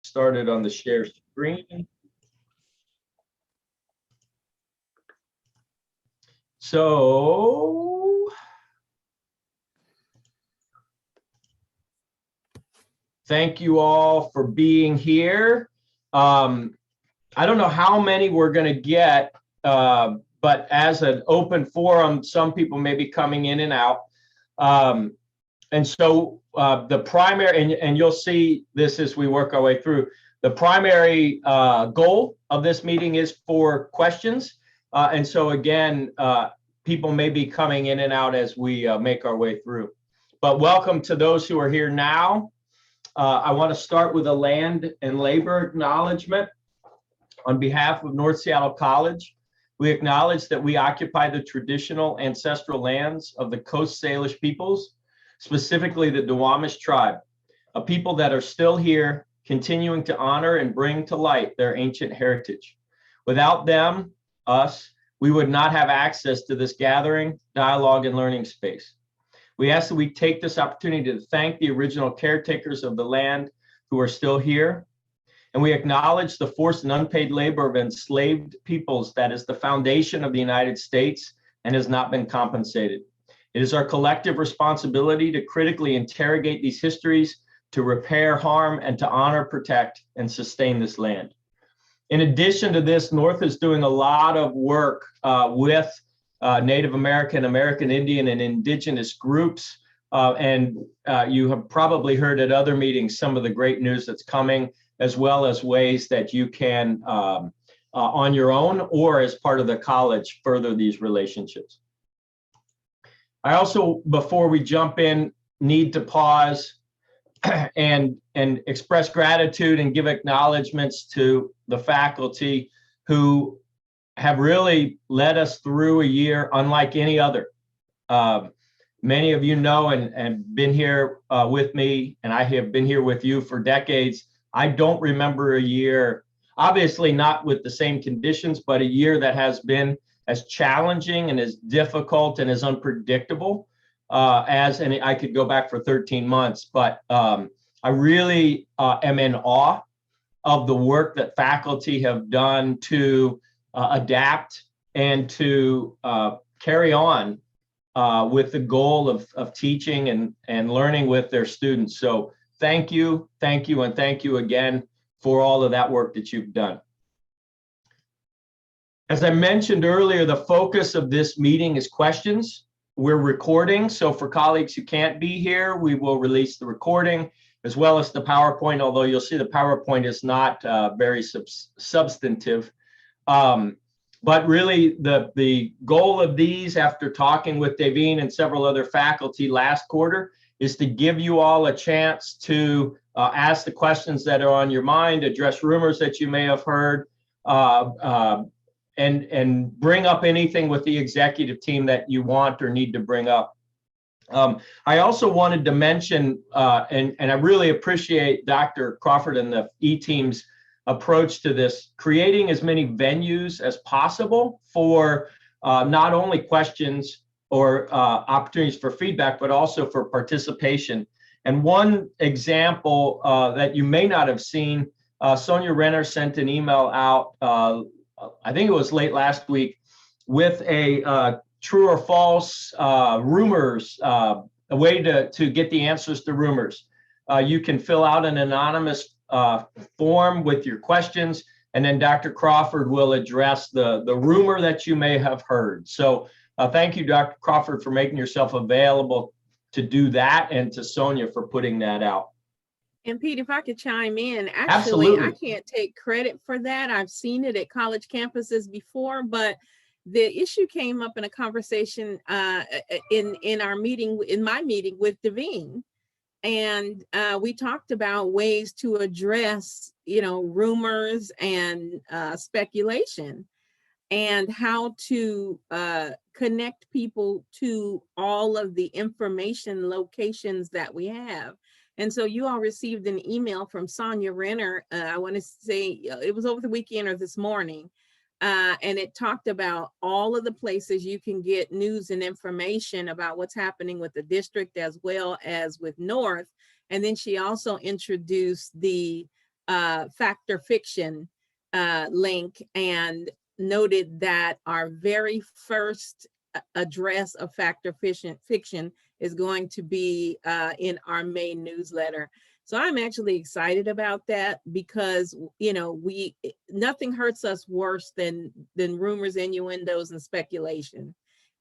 started on the share screen. So thank you all for being here. I don't know how many we're going to get, but as an open forum, some people may be coming in and out. And so the primary, and you'll see this as we work our way through, the primary goal of this meeting is for questions. And so again, people may be coming in and out as we make our way through. But welcome to those who are here now. I want to start with a land and labor acknowledgement. On behalf of North Seattle College, we acknowledge that we occupy the traditional ancestral lands of the Coast Salish peoples, specifically the Duwamish tribe, a people that are still here, continuing to honor and bring to light their ancient heritage. Without them, us, we would not have access to this gathering, dialogue, and learning space. We ask that we take this opportunity to thank the original caretakers of the land who are still here. And we acknowledge the forced and unpaid labor of enslaved peoples that is the foundation of the United States and has not been compensated. It is our collective responsibility to critically interrogate these histories, to repair harm, and to honor, protect, and sustain this land. In addition to this, North is doing a lot of work with Native American, American Indian, and Indigenous groups. And you have probably heard at other meetings some of the great news that's coming, as well as ways that you can, on your own or as part of the college, further these relationships. I also, before we jump in, need to pause and express gratitude and give acknowledgements to the faculty who have really led us through a year unlike any other. Many of you know and been here with me, and I have been here with you for decades. I don't remember a year, obviously not with the same conditions, but a year that has been as challenging and as difficult and as unpredictable and I could go back for 13 months, but I really am in awe of the work that faculty have done to adapt and to carry on with the goal of teaching and learning with their students. So thank you, and thank you again for all of that work that you've done. As I mentioned earlier, the focus of this meeting is questions. We're recording, so for colleagues who can't be here, we will release the recording as well as the PowerPoint, although you'll see the PowerPoint is not very substantive. But really, the goal of these, after talking with Devine and several other faculty last quarter, is to give you all a chance to ask the questions that are on your mind, address rumors that you may have heard, and bring up anything with the executive team that you want or need to bring up. I also wanted to mention, and I really appreciate Dr. Crawford and the E-team's approach to this, creating as many venues as possible for not only questions or opportunities for feedback, but also for participation. And one example that you may not have seen, Sonia Renner sent an email out, I think it was late last week, with a true or false rumors, a way to get the answers to rumors. You can fill out an anonymous form with your questions, and then Dr. Crawford will address the rumor that you may have heard. So thank you, Dr. Crawford, for making yourself available to do that, and to Sonia for putting that out. And Pete, if I could chime in, actually, Absolutely. I can't take credit for that. I've seen it at college campuses before, but the issue came up in a conversation in our meeting, in my meeting with Devine. And we talked about ways to address, rumors and speculation, and how to connect people to all of the information locations that we have. And so you all received an email from Sonia Renner, I want to say it was over the weekend or this morning, and it talked about all of the places you can get news and information about what's happening with the district as well as with North. And then she also introduced the fact or fiction link and noted that our very first address of fact or fiction is going to be in our May newsletter. So I'm actually excited about that because, you know, nothing hurts us worse than rumors, innuendos, and speculation.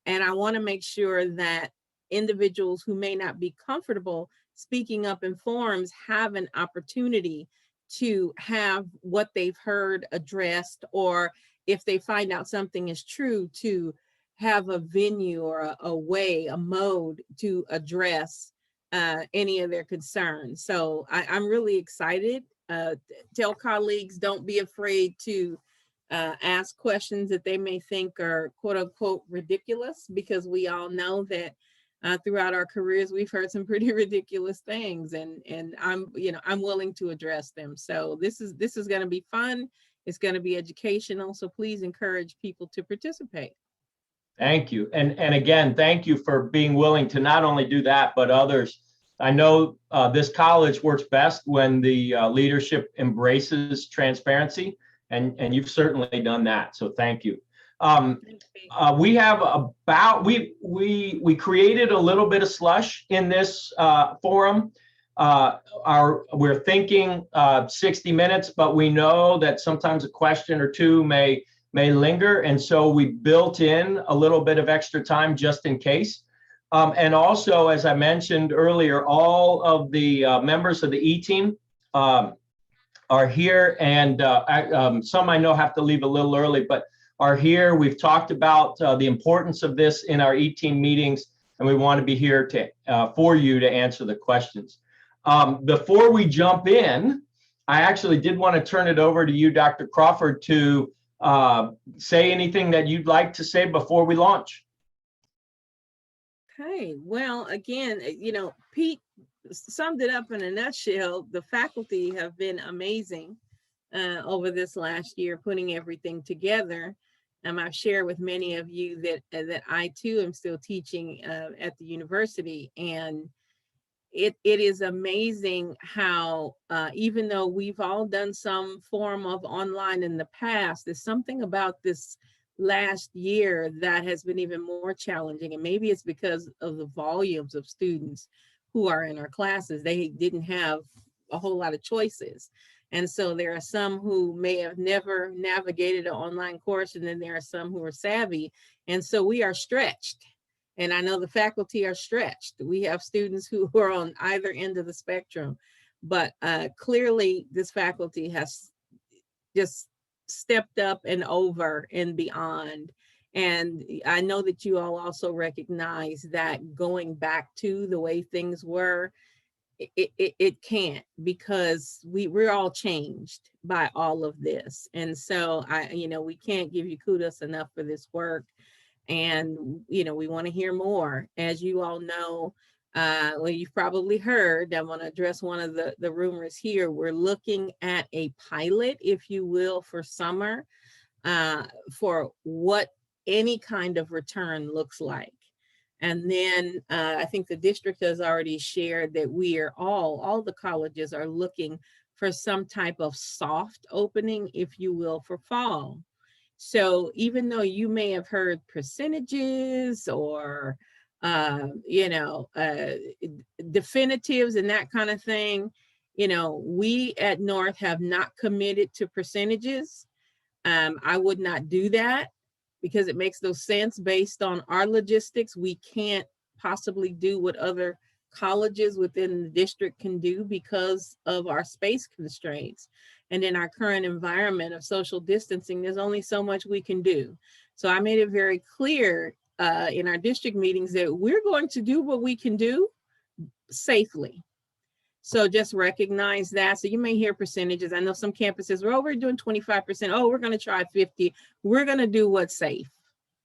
And I want to make sure that individuals who may not be comfortable speaking up in forums have an opportunity to have what they've heard addressed, or if they find out something is true, to have a venue or a way, a mode to address any of their concerns. So I'm really excited. Tell colleagues, don't be afraid to ask questions that they may think are quote unquote ridiculous, because we all know that throughout our careers, we've heard some pretty ridiculous things, and I'm willing to address them. So this is going to be fun. It's going to be educational. So please encourage people to participate. Thank you. And again, thank you for being willing to not only do that, but others. I know this college works best when the leadership embraces transparency, and you've certainly done that. So thank you. We have we created a little bit of slush in this forum. We're thinking 60 minutes, but we know that sometimes a question or two may linger. And so we built in a little bit of extra time just in case. And also, as I mentioned earlier, all of the members of the E-team are here, and some I know have to leave a little early, but are here. We've talked about the importance of this in our E-team meetings, and we want to be here to for you to answer the questions. Before we jump in, I actually did want to turn it over to you, Dr. Crawford, to say anything that you'd like to say before we launch. Okay, well, again, Pete summed it up in a nutshell. The faculty have been amazing over this last year, putting everything together. I've shared with many of you that I too am still teaching at the university, and it is amazing how even though we've all done some form of online in the past, there's something about this last year that has been even more challenging. And maybe it's because of the volumes of students who are in our classes. They didn't have a whole lot of choices. And so there are some who may have never navigated an online course, and then there are some who are savvy. And so we are stretched. And I know the faculty are stretched. We have students who are on either end of the spectrum, but clearly this faculty has just stepped up and over and beyond. And I know that you all also recognize that going back to the way things were, it can't, because we're all changed by all of this. And so we can't give you kudos enough for this work. And, we want to hear more. As you all know, well, you've probably heard, I want to address one of the rumors here. We're looking at a pilot, if you will, for summer, for what any kind of return looks like. And then I think the district has already shared that we are all the colleges are looking for some type of soft opening, if you will, for fall. So even though you may have heard percentages or, definitives and that kind of thing, we at North have not committed to percentages. I would not do that because it makes no sense based on our logistics. We can't possibly do what other colleges within the district can do because of our space constraints. And in our current environment of social distancing, there's only so much we can do. So I made it very clear in our district meetings that we're going to do what we can do safely. So just recognize that. So you may hear percentages. I know some campuses, we're doing 25%. Oh, we're going to try 50. We're going to do what's safe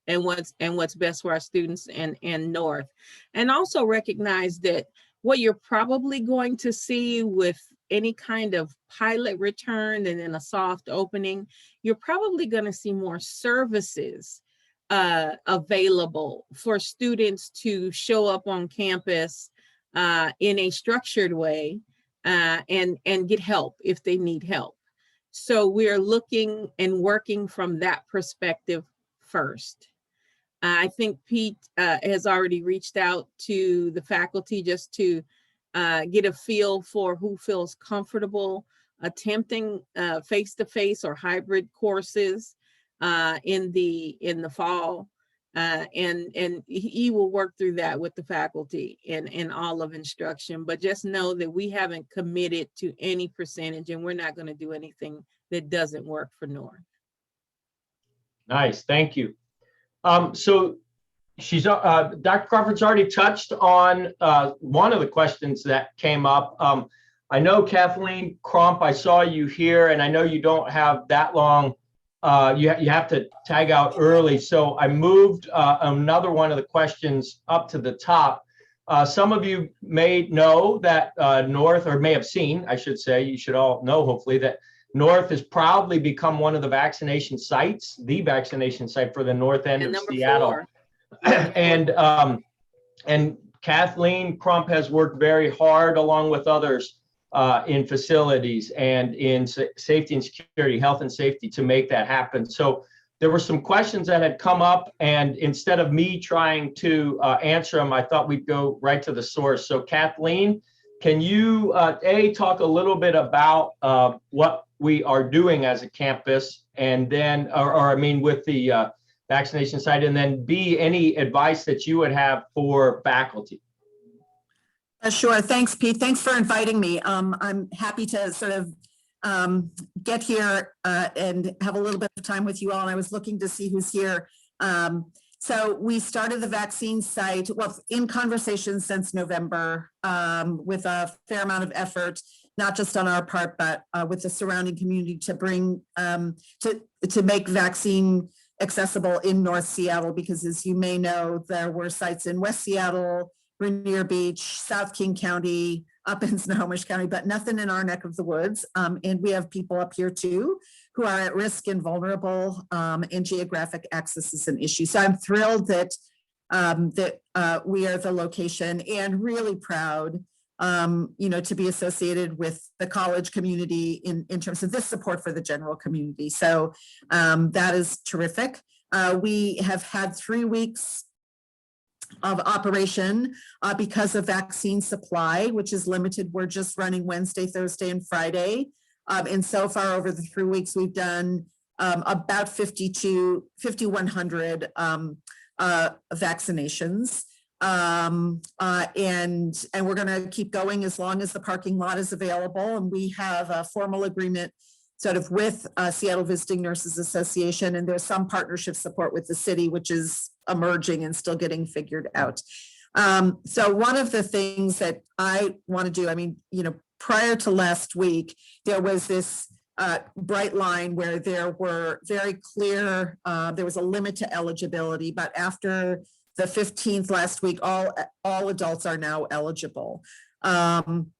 and what's best for our students and North. And also recognize that what you're probably going to see with any kind of pilot return and then a soft opening, you're probably going to see more services available for students to show up on campus in a structured way and get help if they need help. So we're looking and working from that perspective first. I think Pete has already reached out to the faculty just to get a feel for who feels comfortable attempting face-to-face or hybrid courses in the fall. And he will work through that with the faculty and all of instruction, but just know that we haven't committed to any percentage, and we're not going to do anything that doesn't work for North. Nice, thank you. So she's Dr. Crawford's already touched on one of the questions that came up. I know Kathleen Crump, I saw you here, and I know you don't have that long. You have to tag out early, so I moved another one of the questions up to the top. Some of you may know that North, or may have seen, I should say, you should all know hopefully, that North has proudly become one of the vaccination sites, the vaccination site for the north end of Seattle. And Kathleen Crump has worked very hard along with others in facilities and in safety and security, health and safety, to make that happen. So there were some questions that had come up, and instead of me trying to answer them, I thought we'd go right to the source. So Kathleen, can you talk a little bit about what we are doing as a campus, and then, or I mean, with the vaccination site, and then B, any advice that you would have for faculty? Sure. Thanks, Pete. Thanks for inviting me. I'm happy to sort of get here and have a little bit of time with you all. And I was looking to see who's here. So we started the vaccine site, well, in conversations since November, with a fair amount of effort, not just on our part, but with the surrounding community, to bring, to make vaccine accessible in North Seattle, because as you may know, there were sites in West Seattle, Rainier Beach, South King County, up in Snohomish County, but nothing in our neck of the woods. And we have people up here too who are at risk and vulnerable, and geographic access is an issue. So I'm thrilled that we are the location, and really proud, to be associated with the college community in terms of this support for the general community. So that is terrific. We have had 3 weeks of operation because of vaccine supply, which is limited. We're just running Wednesday, Thursday, and Friday. And so far over the 3 weeks, we've done about 5,100 vaccinations. And we're going to keep going as long as the parking lot is available. And we have a formal agreement sort of with Seattle Visiting Nurses Association, and there's some partnership support with the city, which is emerging and still getting figured out. So one of the things that I want to do, I mean, prior to last week, there was this bright line where there were very clear, there was a limit to eligibility, but after the 15th last week, all adults are now eligible. And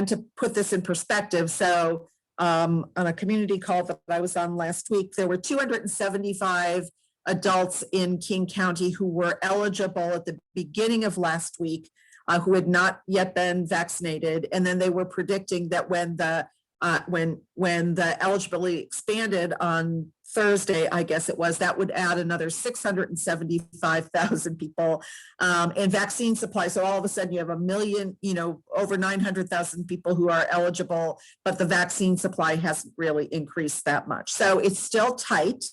to put this in perspective, so on a community call that I was on last week, there were 275 adults in King County who were eligible at the beginning of last week, who had not yet been vaccinated. And then they were predicting that when the eligibility expanded on Thursday, I guess it was, that would add another 675,000 people, and vaccine supply. So all of a sudden you have 1 million, over 900,000 people who are eligible, but the vaccine supply hasn't really increased that much. So it's still tight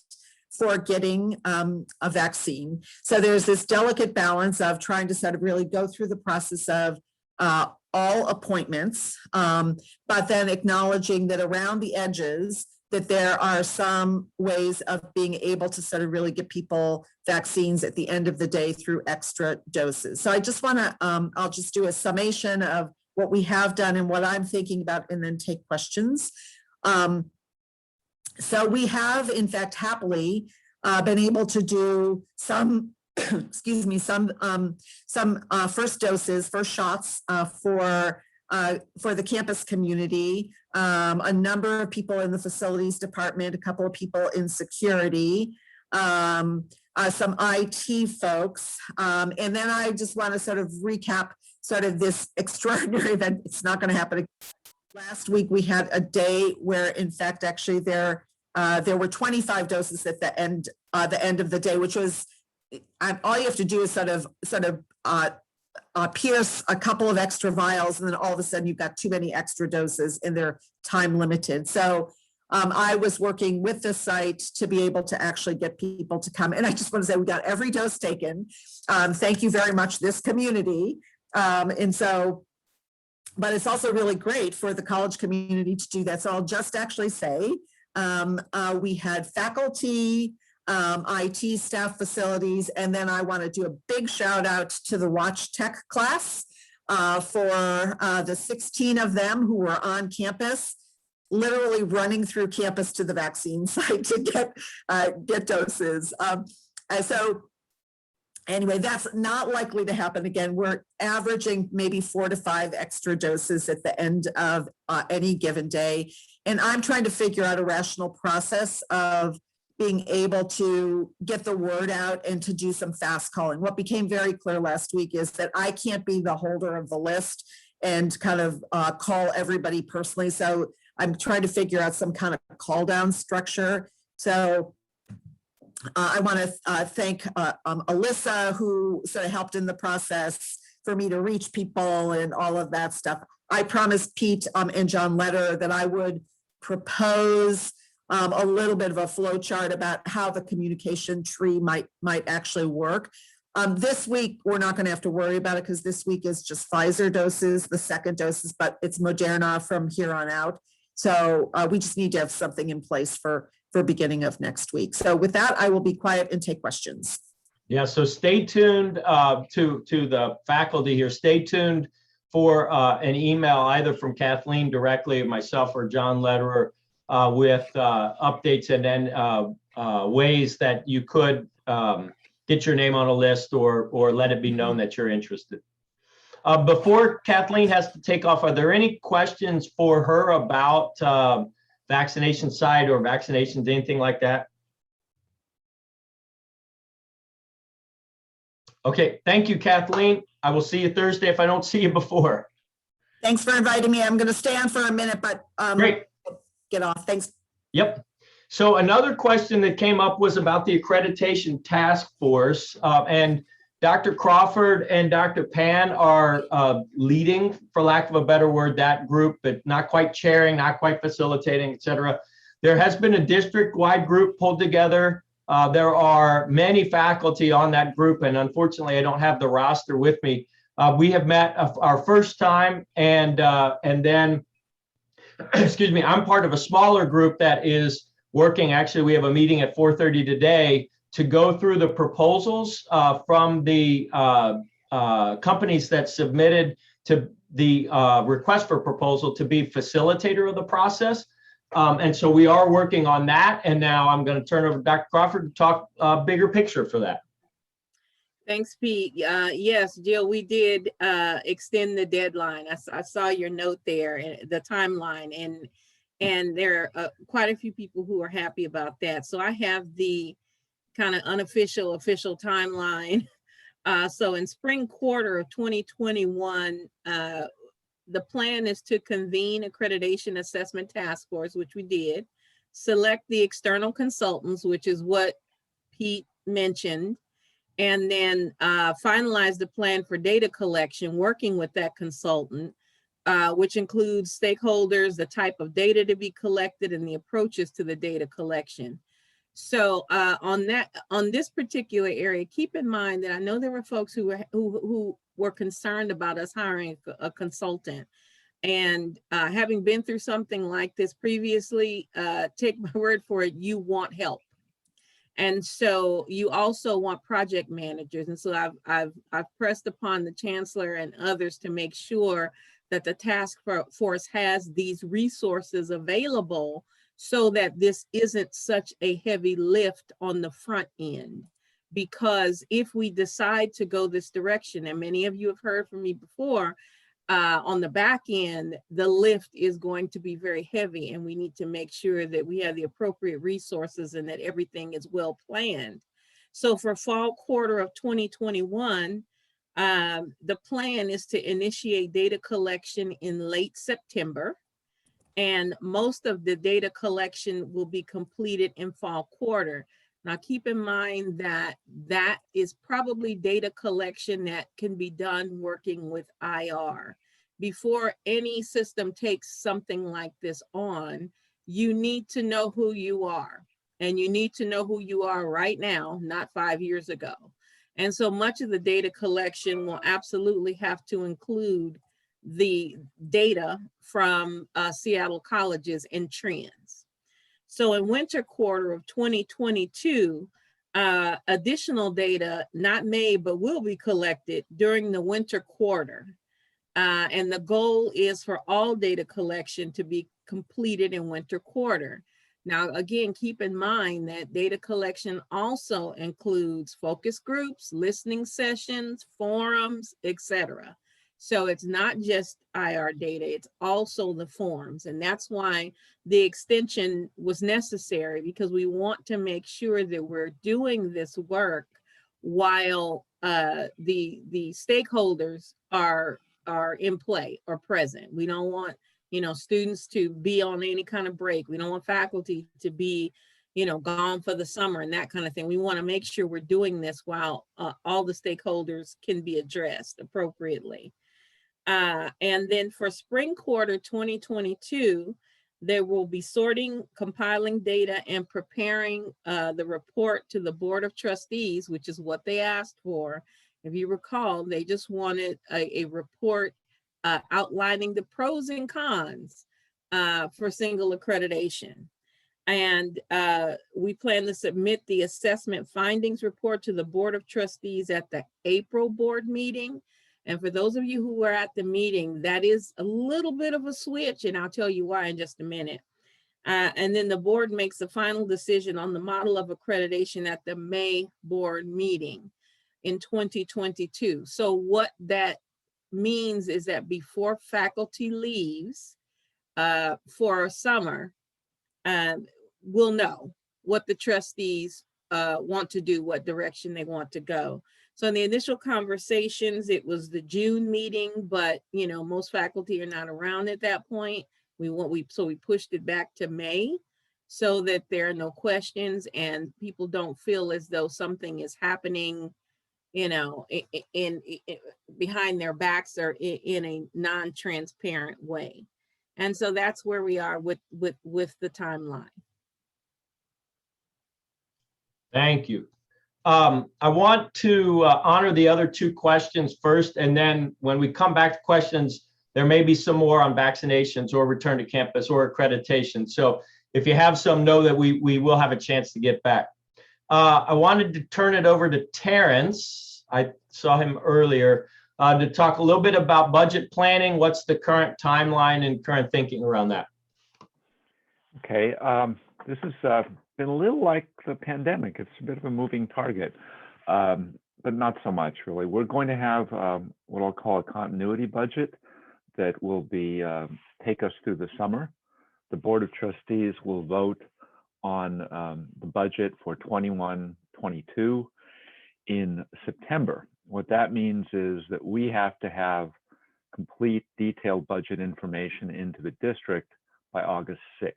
for getting a vaccine. So there's this delicate balance of trying to sort of really go through the process of all appointments, but then acknowledging that around the edges, that there are some ways of being able to sort of really get people vaccines at the end of the day through extra doses. So I just want to, I'll just do a summation of what we have done and what I'm thinking about, and then take questions. So we have, in fact, happily been able to do some, excuse me, some first doses, first shots for the campus community, a number of people in the facilities department, a couple of people in security, some IT folks. And then I just want to sort of recap sort of this extraordinary event. It's not going to happen again. Last week, we had a day where, in fact, actually there were 25 doses at the end of the day, which was, all you have to do is sort of pierce a couple of extra vials, and then all of a sudden you've got too many extra doses and they're time limited. So I was working with the site to be able to actually get people to come. And I just want to say we got every dose taken. Thank you very much, this community. And so, but it's also really great for the college community to do that. So I'll just actually say we had faculty, IT staff, facilities, and then I want to do a big shout out to the Watch Tech class for the 16 of them who were on campus, literally running through campus to the vaccine site to get doses. So anyway, that's not likely to happen again. We're averaging maybe 4 to 5 extra doses at the end of any given day. And I'm trying to figure out a rational process of being able to get the word out and to do some fast calling. What became very clear last week is that I can't be the holder of the list and kind of call everybody personally. So I'm trying to figure out some kind of call down structure. So I want to thank Alyssa, who sort of helped in the process for me to reach people and all of that stuff. I promised Pete and John Letter that I would propose a little bit of a flow chart about how the communication tree might actually work. This week, we're not going to have to worry about it because this week is just Pfizer doses, the second doses, but it's Moderna from here on out. So we just need to have something in place for beginning of next week. So with that, I will be quiet and take questions. Yeah, so stay tuned to the faculty here. Stay tuned for an email either from Kathleen directly, myself, or John Lederer with updates, and then ways that you could get your name on a list or let it be known that you're interested. Before Kathleen has to take off, are there any questions for her about vaccination site or vaccinations, anything like that? Okay, thank you, Kathleen. I will see you Thursday if I don't see you before. Thanks for inviting me. I'm going to stay on for a minute, but Great. Get off. Thanks. Yep. So another question that came up was about the accreditation task force, and Dr. Crawford and Dr. Pan are leading, for lack of a better word, that group, but not quite chairing, not quite facilitating, et cetera. There has been a district-wide group pulled together. There are many faculty on that group, and unfortunately, I don't have the roster with me. We have met our first time, and then, excuse me, I'm part of a smaller group that is working. Actually, we have a meeting at 4:30 today to go through the proposals from the companies that submitted to the request for proposal to be facilitator of the process. And so we are working on that. And now I'm going to turn over to Dr. Crawford to talk bigger picture for that. Thanks, Pete. Yes, Jill, we did extend the deadline. I saw your note there, the timeline, and there are quite a few people who are happy about that. So I have the kind of unofficial, official timeline. So in spring quarter of 2021, the plan is to convene accreditation assessment task force, which we did, select the external consultants, which is what Pete mentioned, and then finalize the plan for data collection, working with that consultant, which includes stakeholders, the type of data to be collected, and the approaches to the data collection. So on this particular area, keep in mind that I know there were folks who were concerned about us hiring a consultant. And having been through something like this previously, take my word for it, you want help. And so you also want project managers. And so I've pressed upon the chancellor and others to make sure that the task force has these resources available so that this isn't such a heavy lift on the front end. Because if we decide to go this direction, and many of you have heard from me before, on the back end, the lift is going to be very heavy, and we need to make sure that we have the appropriate resources and that everything is well planned. So for fall quarter of 2021, The plan is to initiate data collection in late September, and most of the data collection will be completed in fall quarter. Now, keep in mind that that is probably data collection that can be done working with IR. Before any system takes something like this on, you need to know who you are, and you need to know who you are right now, not 5 years ago. And so much of the data collection will absolutely have to include the data from Seattle colleges and trends. So in winter quarter of 2022, additional data not made but will be collected during the winter quarter. And the goal is for all data collection to be completed in winter quarter. Now, again, keep in mind that data collection also includes focus groups, listening sessions, forums, etc. So it's not just IR data, it's also the forms. And that's why the extension was necessary, because we want to make sure that we're doing this work while the stakeholders are in play or present. We don't want, students to be on any kind of break. We don't want faculty to be, gone for the summer and that kind of thing. We want to make sure we're doing this while all the stakeholders can be addressed appropriately. And then for spring quarter 2022, there will be sorting, compiling data, and preparing the report to the Board of Trustees, which is what they asked for. If you recall, they just wanted a report outlining the pros and cons for single accreditation. And we plan to submit the assessment findings report to the Board of Trustees at the April board meeting. And for those of you who were at the meeting, that is a little bit of a switch, and I'll tell you why in just a minute. And then the board makes the final decision on the model of accreditation at the May board meeting in 2022. So what that means is that before faculty leaves for summer, we'll know what the trustees want to do, what direction they want to go. So in the initial conversations, it was the June meeting, but most faculty are not around at that point. So we pushed it back to May so that there are no questions and people don't feel as though something is happening, in behind their backs or in a non-transparent way. And so that's where we are with the timeline. Thank you. I want to honor the other two questions first, and then when we come back to questions, there may be some more on vaccinations or return to campus or accreditation. So if you have some, know that we will have a chance to get back. I wanted to turn it over to Terrence. I saw him earlier to talk a little bit about budget planning. What's the current timeline and current thinking around that? Okay, this has been a little like the pandemic. It's a bit of a moving target, but not so much really. We're going to have what I'll call a continuity budget that will be take us through the summer. The Board of Trustees will vote on the budget for 21-22 in September. What that means is that we have to have complete detailed budget information into the district by August 6th.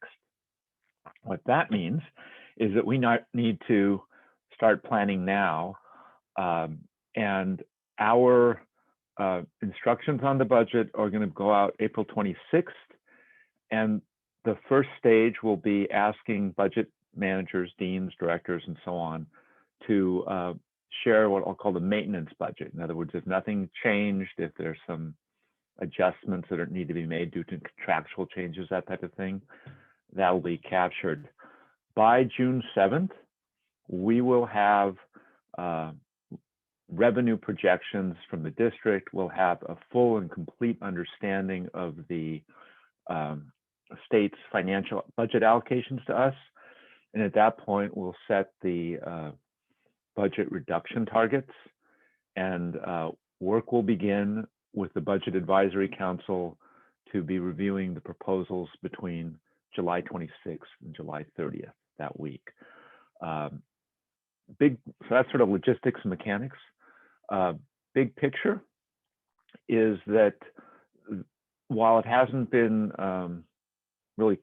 What that means is that we need to start planning now, and our instructions on the budget are going to go out April 26th, and the first stage will be asking budget managers, deans, directors, and so on to share what I'll call the maintenance budget. In other words, if nothing changed, if there's some adjustments that need to be made due to contractual changes, that type of thing, that will be captured. By June 7th, we will have revenue projections from the district. We'll have a full and complete understanding of the state's financial budget allocations to us. And at that point, we'll set the budget reduction targets, and work will begin with the Budget Advisory Council to be reviewing the proposals between July 26th and July 30th that week. So that's sort of logistics and mechanics. big picture is that while it hasn't been really,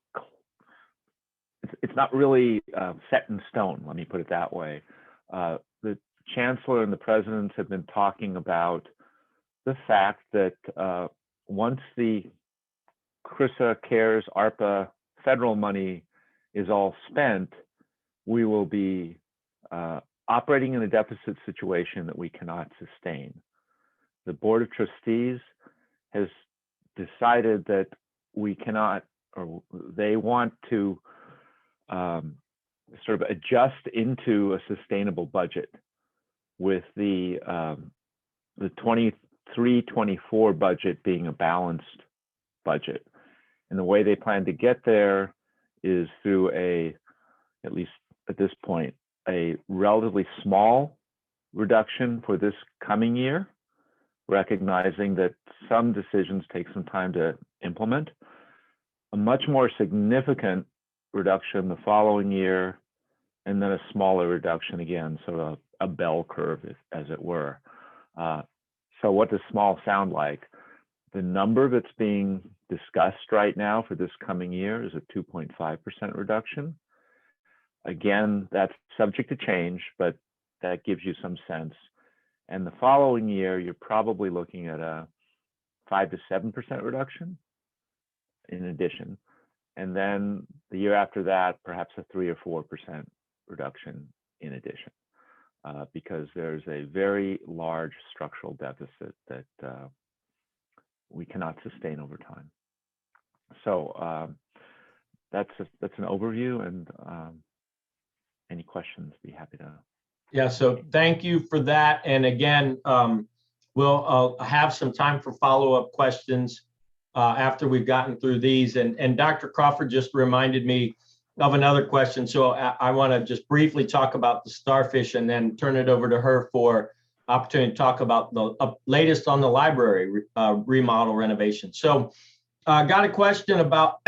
it's not really set in stone, let me put it that way. The chancellor and the presidents have been talking about the fact that once the CRRSA, CARES, ARPA federal money is all spent, we will be operating in a deficit situation that we cannot sustain. The Board of Trustees has decided that we cannot, or they want to sort of adjust into a sustainable budget, with the 23-24 budget being a balanced budget. And the way they plan to get there is through at least at this point, a relatively small reduction for this coming year, recognizing that some decisions take some time to implement, a much more significant reduction the following year, and then a smaller reduction again, sort of a bell curve, as it were. So what does small sound like? The number that's being discussed right now for this coming year is a 2.5% reduction. Again, that's subject to change, but that gives you some sense. And the following year, you're probably looking at a 5 to 7% reduction in addition. And then the year after that, perhaps a 3 or 4% reduction in addition, because there's a very large structural deficit that we cannot sustain over time. So that's an overview, and any questions, be happy to. Yeah, so thank you for that. And again, we'll have some time for follow-up questions after we've gotten through these. And Dr. Crawford just reminded me of another question. So I want to just briefly talk about the starfish and then turn it over to her for opportunity to talk about the latest on the library remodel renovation. So got a question about,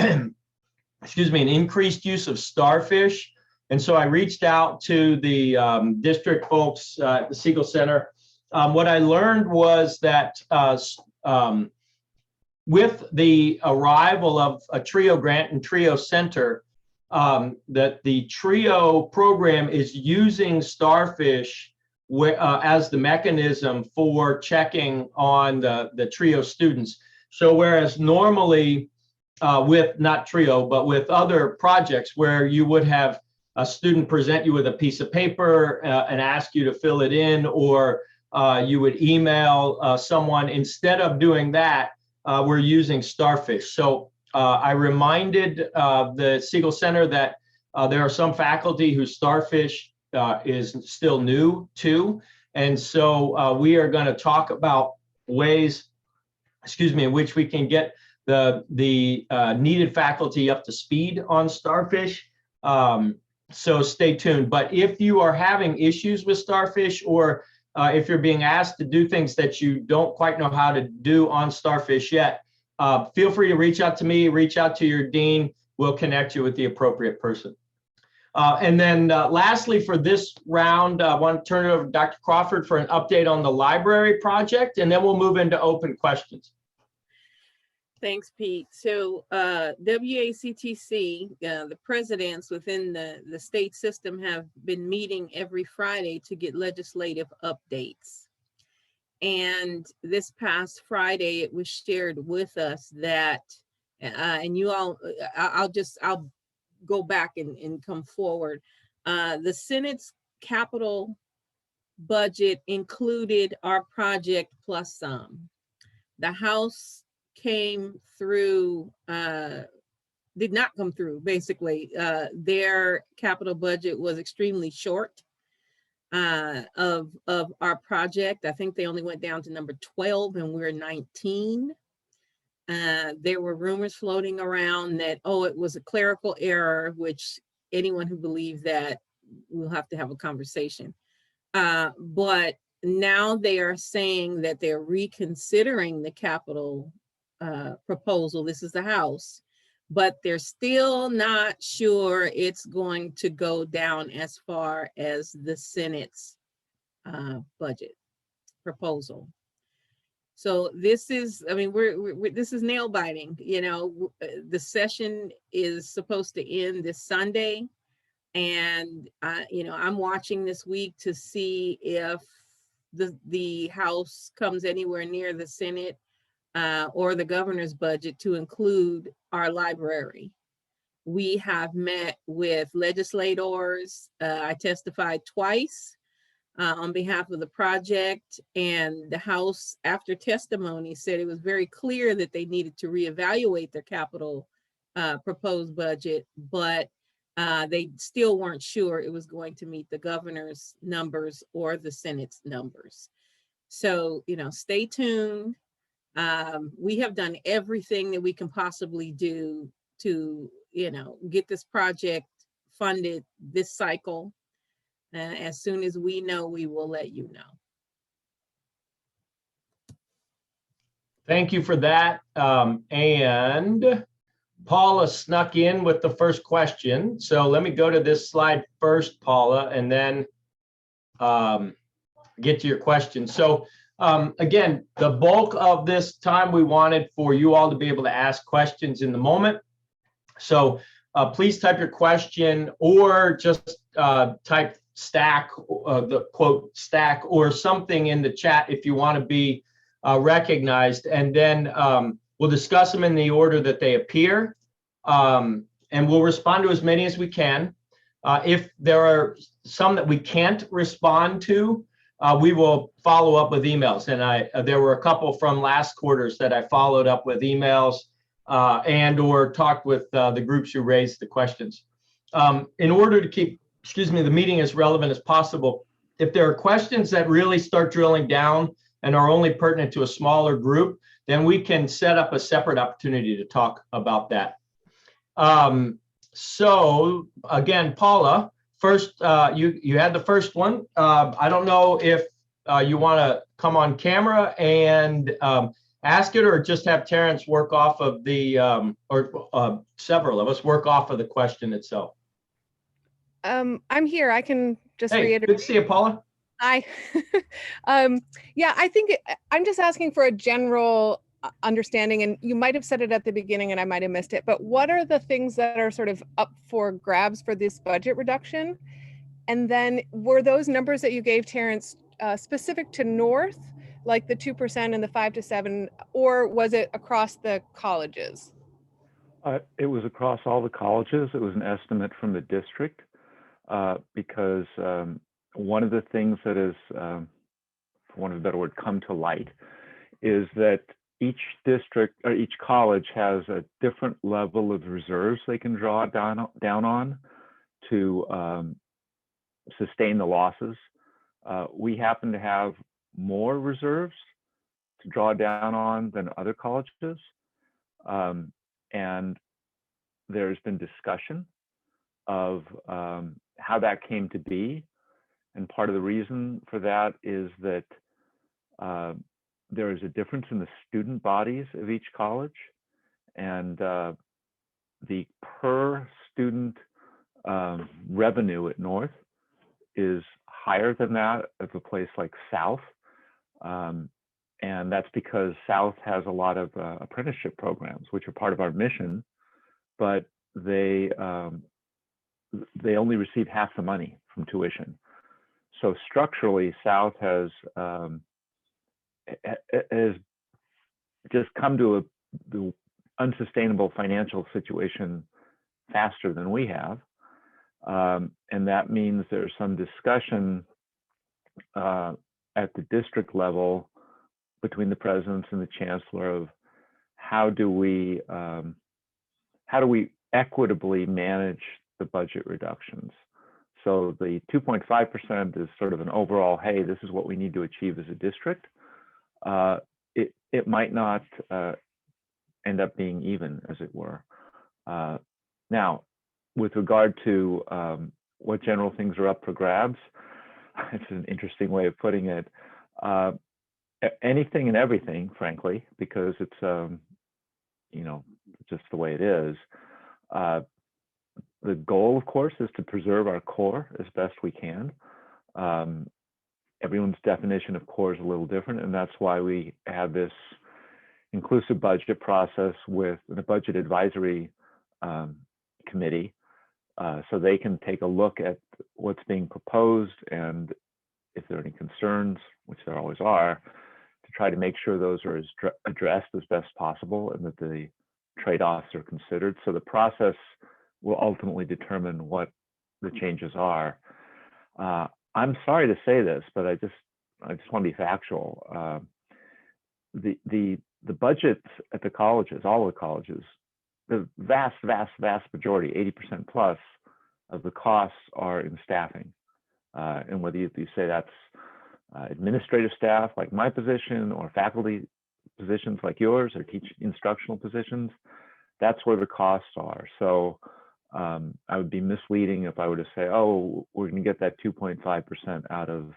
excuse me, an increased use of starfish. And so I reached out to the district folks at the Siegel Center. What I learned was that with the arrival of a TRIO grant and TRIO Center, that the TRIO program is using starfish as the mechanism for checking on the TRIO students. So whereas normally with not TRIO, but with other projects where you would have a student present you with a piece of paper and ask you to fill it in, or you would email someone, instead of doing that, we're using starfish. So I reminded the Siegel Center that there are some faculty whose starfish is still new too. And so we are going to talk about ways, excuse me, in which we can get the needed faculty up to speed on starfish. So stay tuned. But if you are having issues with starfish, or if you're being asked to do things that you don't quite know how to do on starfish yet, feel free to reach out to me, reach out to your dean. We'll connect you with the appropriate person. And then lastly, for this round, I want to turn it over to Dr. Crawford for an update on the library project, and then we'll move into open questions. Thanks, Pete. So WACTC, the presidents within the state system have been meeting every Friday to get legislative updates. And this past Friday, it was shared with us that, and you all, I'll go back and come forward. The Senate's capital budget included our project plus some. The House came through, did not come through, basically. Their capital budget was extremely short of our project. I think they only went down to number 12 and we're 19. There were rumors floating around that, oh, it was a clerical error, which anyone who believes that will have to have a conversation. But now they are saying that they're reconsidering the capital proposal. This is the House, but they're still not sure it's going to go down as far as the Senate's budget. proposal. So this is, I mean, this is nail biting, you know, the session is supposed to end this Sunday. And, you know, I'm watching this week to see if the House comes anywhere near the Senate or the governor's budget to include our library. We have met with legislators. I testified twice on behalf of the project, and the House, after testimony, said it was very clear that they needed to reevaluate their capital proposed budget, but they still weren't sure it was going to meet the governor's numbers or the Senate's numbers. So, you know, stay tuned. We have done everything that we can possibly do to, you know, get this project funded this cycle. As soon as we know, we will let you know. Thank you for that. And Paula snuck in with the first question. So let me go to this slide first, Paula, and then get to your question. So again, the bulk of this time we wanted for you all to be able to ask questions in the moment. So please type your question or just type stack, the quote stack or something in the chat if you want to be recognized, and then we'll discuss them in the order that they appear, and we'll respond to as many as we can. If there are some that we can't respond to, we will follow up with emails, and there were a couple from last quarters that I followed up with emails and or talked with the groups who raised the questions. In order to keep the meeting as relevant as possible, if there are questions that really start drilling down and are only pertinent to a smaller group, then we can set up a separate opportunity to talk about that. So again, Paula, first, you had the first one. I don't know if you want to come on camera and ask it, or just have Terrence work off of the, or several of us work off of the question itself. I'm here. I can just Hey, reiterate. good to see you, Paula. Hi. Yeah, I think I'm just asking for a general understanding, and you might have said it at the beginning and I might have missed it, but what are the things that are sort of up for grabs for this budget reduction? And then were those numbers that you gave, Terrence, specific to North, like the 2% and the 5 to 7, or was it across the colleges? It was across all the colleges. It was an estimate from the district because one of the things that is, for want of a better word, come to light is that each district or each college has a different level of reserves they can draw down on to sustain the losses. We happen to have more reserves to draw down on than other colleges. And there's been discussion of how that came to be. And part of the reason for that is that there is a difference in the student bodies of each college, and the per student revenue at North is higher than that of a place like South. And that's because South has a lot of apprenticeship programs, which are part of our mission, but they only receive half the money from tuition. So structurally, South has just come to the unsustainable financial situation faster than we have. And that means there's some discussion at the district level between the presidents and the chancellor of how do we equitably manage the budget reductions. So the 2.5% is sort of an overall, hey, this is what we need to achieve as a district. It might not end up being even, as it were. Now, with regard to what general things are up for grabs, it's an interesting way of putting it. Anything and everything, frankly, because it's just the way it is. The goal, of course, is to preserve our core as best we can. everyone's definition of core is a little different, and that's why we have this inclusive budget process with the budget advisory committee, so they can take a look at what's being proposed, and if there are any concerns, which there always are, to try to make sure those are addressed as best possible and that the trade-offs are considered. So the process will ultimately determine what the changes are. I'm sorry to say this, but I just want to be factual. The budgets at the colleges, all the colleges, the vast majority, 80% plus of the costs are in staffing. And whether you say that's administrative staff like my position, or faculty positions like yours, or instructional positions, that's where the costs are. So I would be misleading if I were to say, oh, we're going to get that 2.5% out of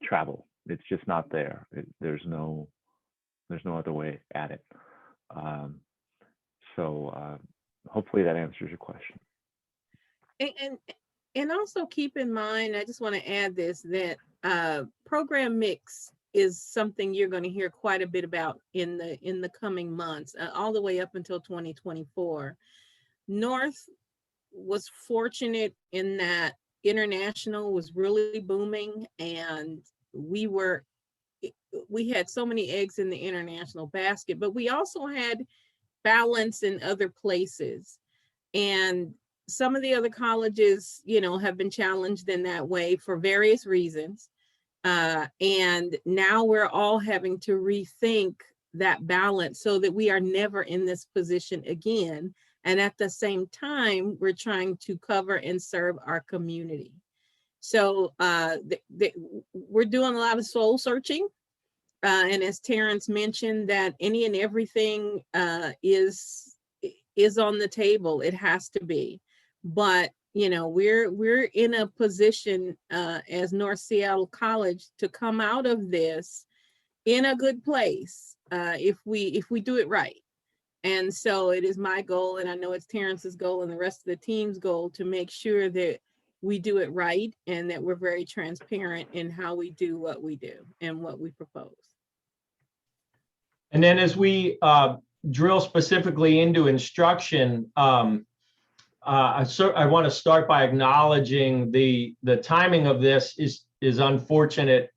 travel. It's just not there. There's no other way at it. So hopefully that answers your question. And also keep in mind, I just want to add this, that program mix is something you're going to hear quite a bit about in the coming months, all the way up until 2024. North was fortunate in that international was really booming, and we had so many eggs in the international basket, but we also had balance in other places. And some of the other colleges, have been challenged in that way for various reasons. And now we're all having to rethink that balance so that we are never in this position again. And at the same time, we're trying to cover and serve our community. So we're doing a lot of soul searching. And as Terrence mentioned, that any and everything is on the table. It has to be. But we're in a position as North Seattle College to come out of this in a good place if we do it right. And so it is my goal, and I know it's Terrence's goal and the rest of the team's goal, to make sure that we do it right and that we're very transparent in how we do what we do and what we propose. And then as we drill specifically into instruction, I want to start by acknowledging the timing of this is unfortunate,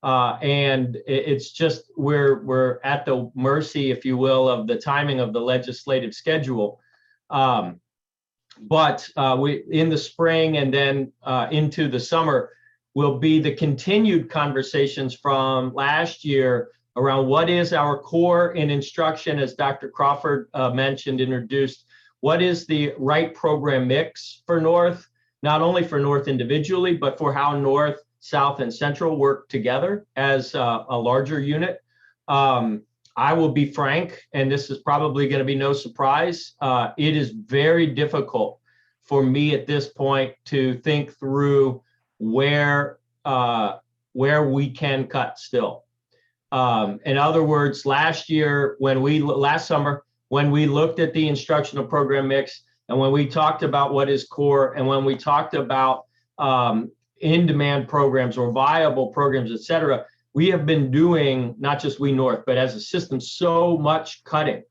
and it's just we're at the mercy, if you will, of the timing of the legislative schedule. But we in the spring and then into the summer will be the continued conversations from last year around what is our core in instruction, as Dr. Crawford introduced. What is the right program mix for North, not only for North individually, but for how North, South, and Central work together as a larger unit? I will be frank, and this is probably going to be no surprise. It is very difficult for me at this point to think through where we can cut still. In other words, last summer, when we looked at the instructional program mix, and when we talked about what is core, and when we talked about in-demand programs or viable programs, et cetera, we have been doing, not just we North, but as a system, so much cutting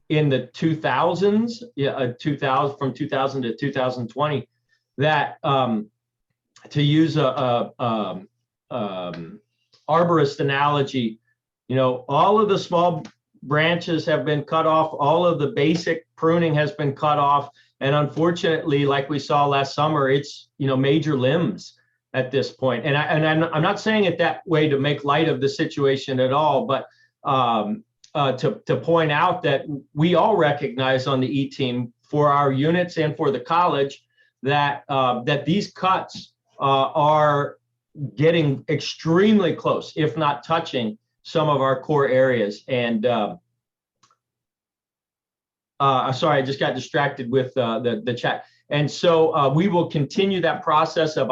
in the 2000s, from 2000 to 2020, that to use a arborist analogy, all of the small branches have been cut off, all of the basic pruning has been cut off, and unfortunately, like we saw last summer, it's major limbs at this point. And I'm not saying it that way to make light of the situation at all, but to point out that we all recognize on the E-team, for our units and for the college, that these cuts are getting extremely close, if not touching some of our core areas. And sorry, I just got distracted with the chat. And so we will continue that process of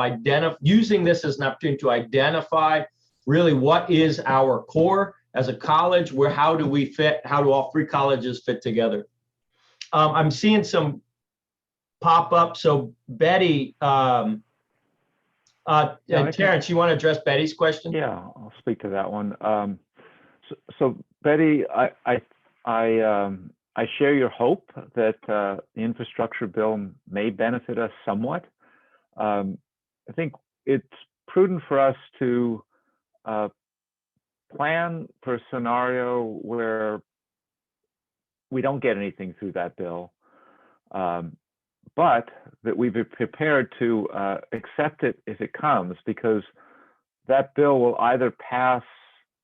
using this as an opportunity to identify really what is our core as a college, how do we fit, how do all three colleges fit together? I'm seeing some pop up. So Betty, Yeah, And I can- Terrence, you want to address Betty's question? Yeah, I'll speak to that one. So Betty, I share your hope that the infrastructure bill may benefit us somewhat. I think it's prudent for us to plan for a scenario where we don't get anything through that bill, but that we be prepared to accept it if it comes, because that bill will either pass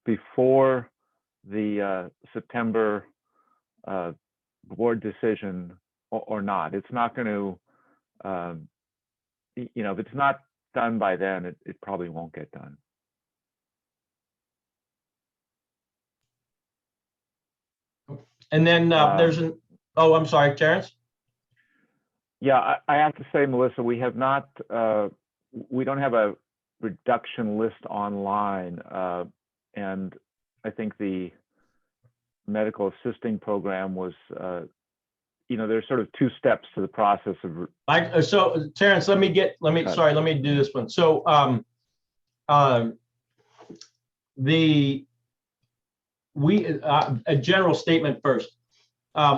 before the September board decision or not. It's not going to, if it's not done by then, it probably won't get done. And then there's oh, I'm sorry, Terrence. Yeah, I have to say, Melissa, we don't have a reduction list online, and I think the medical assisting program was, there's sort of two steps to the process of. So Terrence, let me do this one. So a general statement first.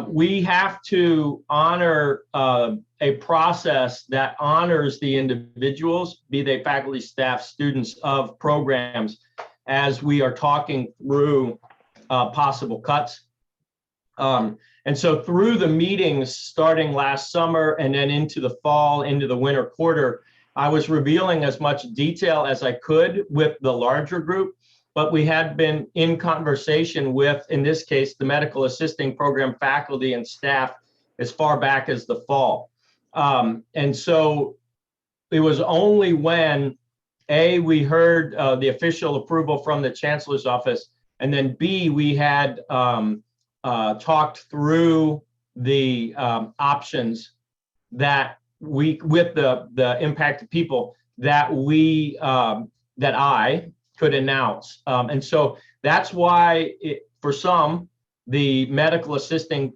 We have to honor a process that honors the individuals, be they faculty, staff, students of programs, as we are talking through possible cuts. And so through the meetings starting last summer and then into the fall, into the winter quarter, I was revealing as much detail as I could with the larger group, but we had been in conversation with, in this case, the medical assisting program faculty and staff as far back as the fall. And so it was only when we heard the official approval from the chancellor's office, and then B, we had talked through the options that with the impacted people that I could announce. And so that's why for some, the medical assisting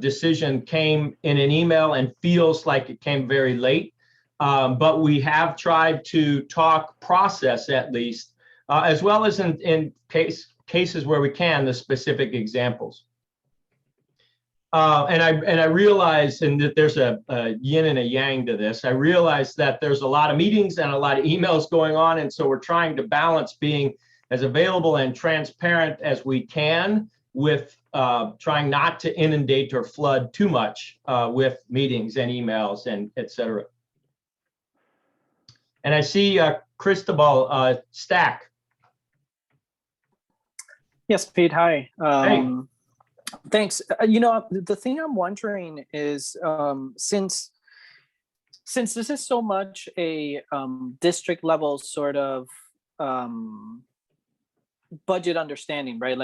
decision came in an email and feels like it came very late. But we have tried to talk process at least, as well as in cases where we can, the specific examples. And I realize, and that there's a yin and a yang to this. I realize that there's a lot of meetings and a lot of emails going on, and so we're trying to balance being as available and transparent as we can with trying not to inundate or flood too much with meetings and emails and et cetera. And I see Cristobal Stack. Yes, Pete, hi. Hey. Thanks. The thing I'm wondering is, since this is so much a district level sort of budget understanding, right?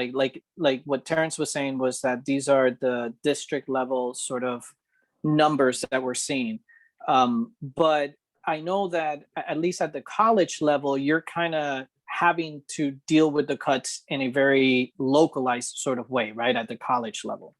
Like what Terrence was saying was that these are the district level sort of numbers that we're seeing. But I know that at least at the college level, you're kind of having to deal with the cuts in a very localized sort of way, right, at the college level.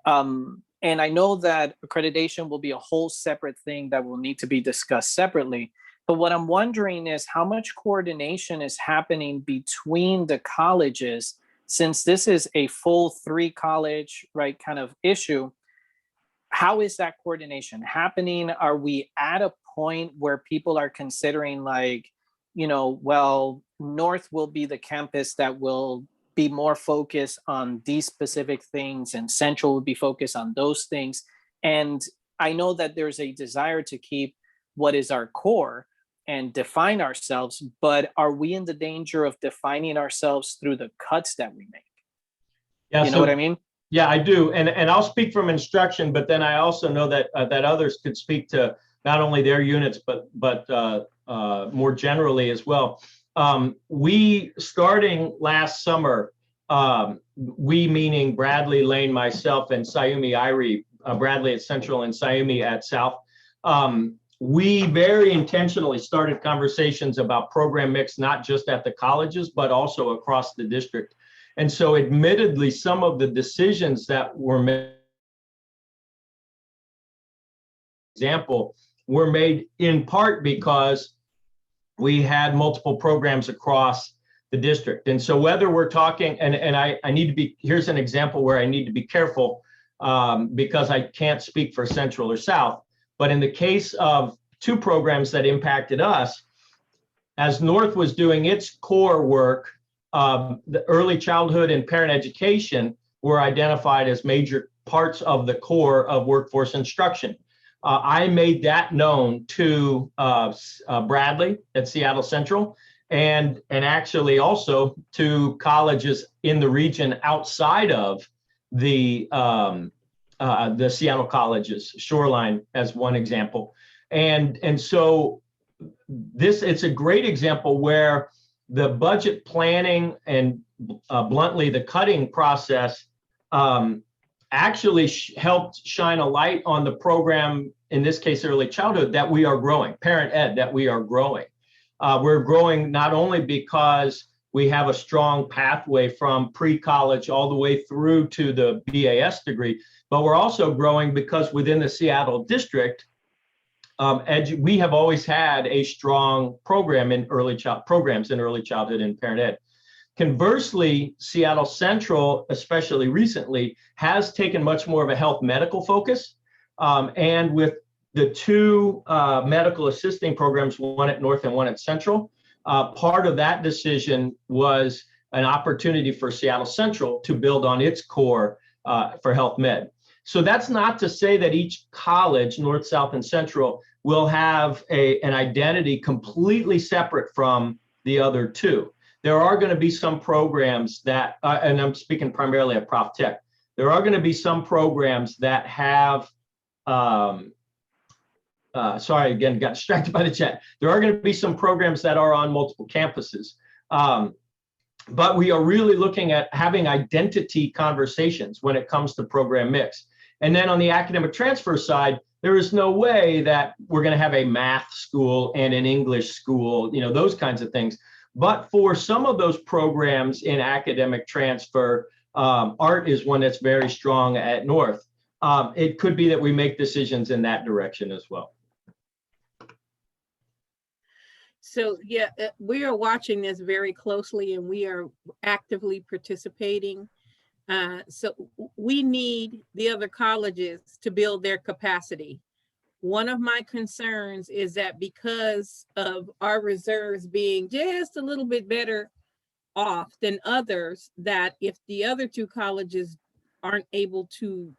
And I know that accreditation will be a whole separate thing that will need to be discussed separately. But what I'm wondering is how much coordination is happening between the colleges, since this is a full 3-college, right, kind of issue. How is that coordination happening? Are we at a point where people are considering like, well, North will be the campus that will be more focused on these specific things and Central will be focused on those things. And I know that there's a desire to keep what is our core and define ourselves, but are we in the danger of defining ourselves through the cuts that we make? Yeah, you know what I mean? Yeah, I do. And I'll speak from instruction, but then I also know that that others could speak to not only their units, but more generally as well. We, starting last summer, we meaning Bradley, Lane, myself, and Sayumi Irie, Bradley at Central and Sayumi at South, we very intentionally started conversations about program mix, not just at the colleges, but also across the district. And so admittedly, some of the decisions that were made, were made in part because we had multiple programs across the district. And so whether we're talking, and I need to be, here's an example where I need to be careful because I can't speak for Central or South, but in the case of two programs that impacted us, as North was doing its core work, the early childhood and parent education were identified as major parts of the core of workforce instruction. I made that known to Bradley at Seattle Central and actually also to colleges in the region outside of the Seattle colleges, Shoreline as one example. And so it's a great example where the budget planning and bluntly the cutting process actually helped shine a light on the program, in this case, early childhood, that we are growing, parent ed, that we are growing. We're growing not only because we have a strong pathway from pre-college all the way through to the BAS degree, but we're also growing because within the Seattle district, we have always had a strong program in programs in early childhood and parent ed. Conversely, Seattle Central, especially recently, has taken much more of a health medical focus. And with the two medical assisting programs, one at North and one at Central, part of that decision was an opportunity for Seattle Central to build on its core for health med. So that's not to say that each college, North, South, and Central, will have an identity completely separate from the other two. There are going to be some programs that, and I'm speaking primarily at Prof Tech, there are going to be some programs that have, sorry, again, got distracted by the chat. There are going to be some programs that are on multiple campuses. But we are really looking at having identity conversations when it comes to program mix. And then on the academic transfer side, there is no way that we're going to have a math school and an English school, you know, those kinds of things. But for some of those programs in academic transfer, art is one that's very strong at North. It could be that we make decisions in that direction as well. So yeah, we are watching this very closely and we are actively participating. So we need the other colleges to build their capacity. One of my concerns is that because of our reserves being just a little bit better off than others, that if the other two colleges aren't able to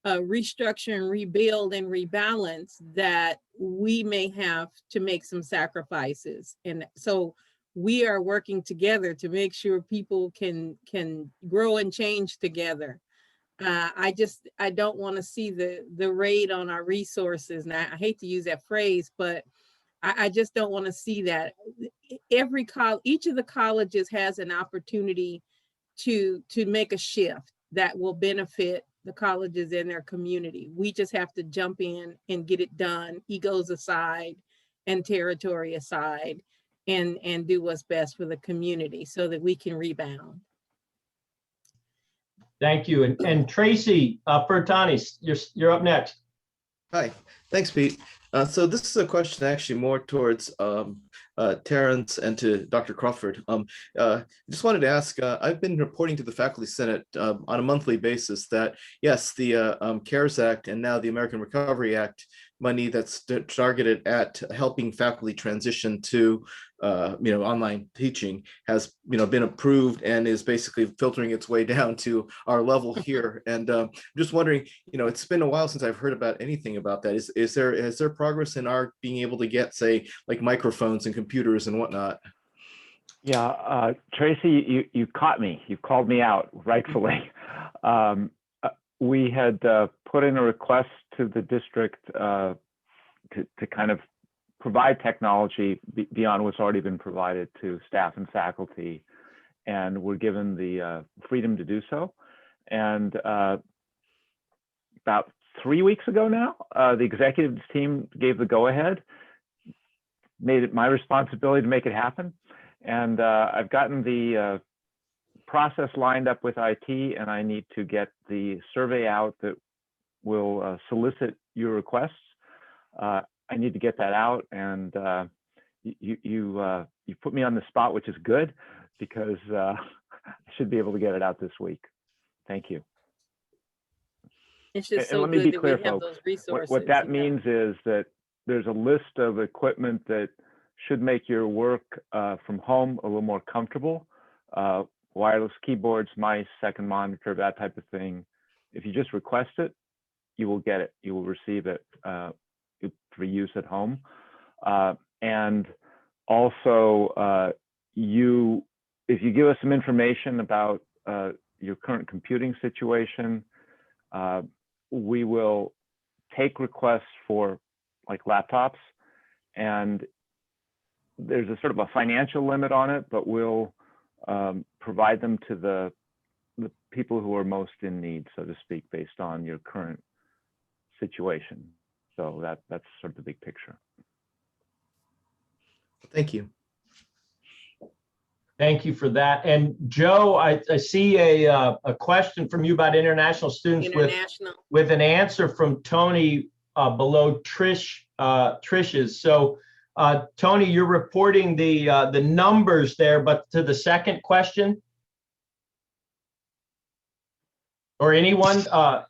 restructure and rebuild and rebalance, that we may have to make some sacrifices. And so we are working together to make sure people can grow and change together. I don't want to see the raid on our resources. And I hate to use that phrase, but I just don't want to see that. Each of the colleges has an opportunity to make a shift that will benefit the colleges in their community. We just have to jump in and get it done, egos aside and territory aside, and do what's best for the community so that we can rebound. Thank you. And Tracy Fertani, you're up next. Hi, thanks, Pete. So this is a question actually more towards Terrence and to Dr. Crawford. Just wanted to ask, I've been reporting to the Faculty Senate on a monthly basis that, yes, the CARES Act and now the American Recovery Act money that's targeted at helping faculty transition to online teaching has been approved and is basically filtering its way down to our level here. And just wondering, it's been a while since I've heard about anything about that. Is there progress in our being able to get, say, like microphones and computers and whatnot? Yeah, Tracy, you caught me. You called me out rightfully. We had put in a request to the district to kind of provide technology beyond what's already been provided to staff and faculty, and we're given the freedom to do so. And about 3 weeks ago now, the executive team gave the go-ahead, made it my responsibility to make it happen. And I've gotten the process lined up with IT, and I need to get the survey out that will solicit your requests. I need to get that out, and you put me on the spot, which is good because I should be able to get it out this week. Thank you. It's just And so let me good be that clear, we have folks, those resources. What that yeah. means is that there's a list of equipment that should make your work from home a little more comfortable. Wireless keyboards, mice, second monitor, that type of thing. If you just request it, you will get it. You will receive it for use at home. And also, if you give us some information about your current computing situation, we will take requests for like laptops, and there's a sort of a financial limit on it, but we'll provide them to the people who are most in need, so to speak, based on your current situation. So that's sort of the big picture. Thank you. Thank you for that. And Joe, I see a question from you about international students International. with an answer from Tony below Trish's. So Tony, you're reporting the numbers there, but to the second question, or anyone,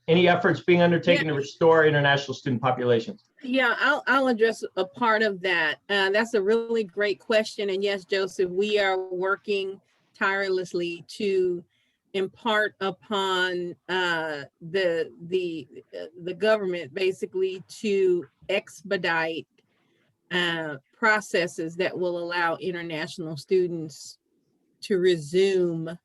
any efforts being undertaken to restore international student populations? Yeah, I'll address a part of that. That's a really great question. And yes, Joseph, we are working tirelessly to impart upon the government basically to expedite processes that will allow international students to resume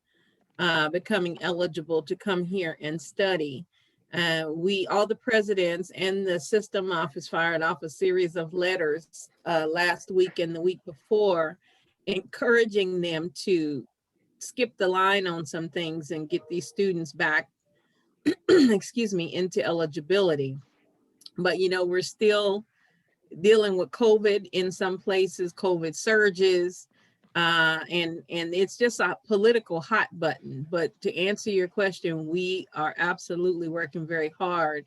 becoming eligible to come here and study. All the presidents and the system office fired off a series of letters last week and the week before, encouraging them to skip the line on some things and get these students back, excuse me, into eligibility. But, you know, we're still dealing with COVID in some places, COVID surges. And it's just a political hot button. But to answer your question, we are absolutely working very hard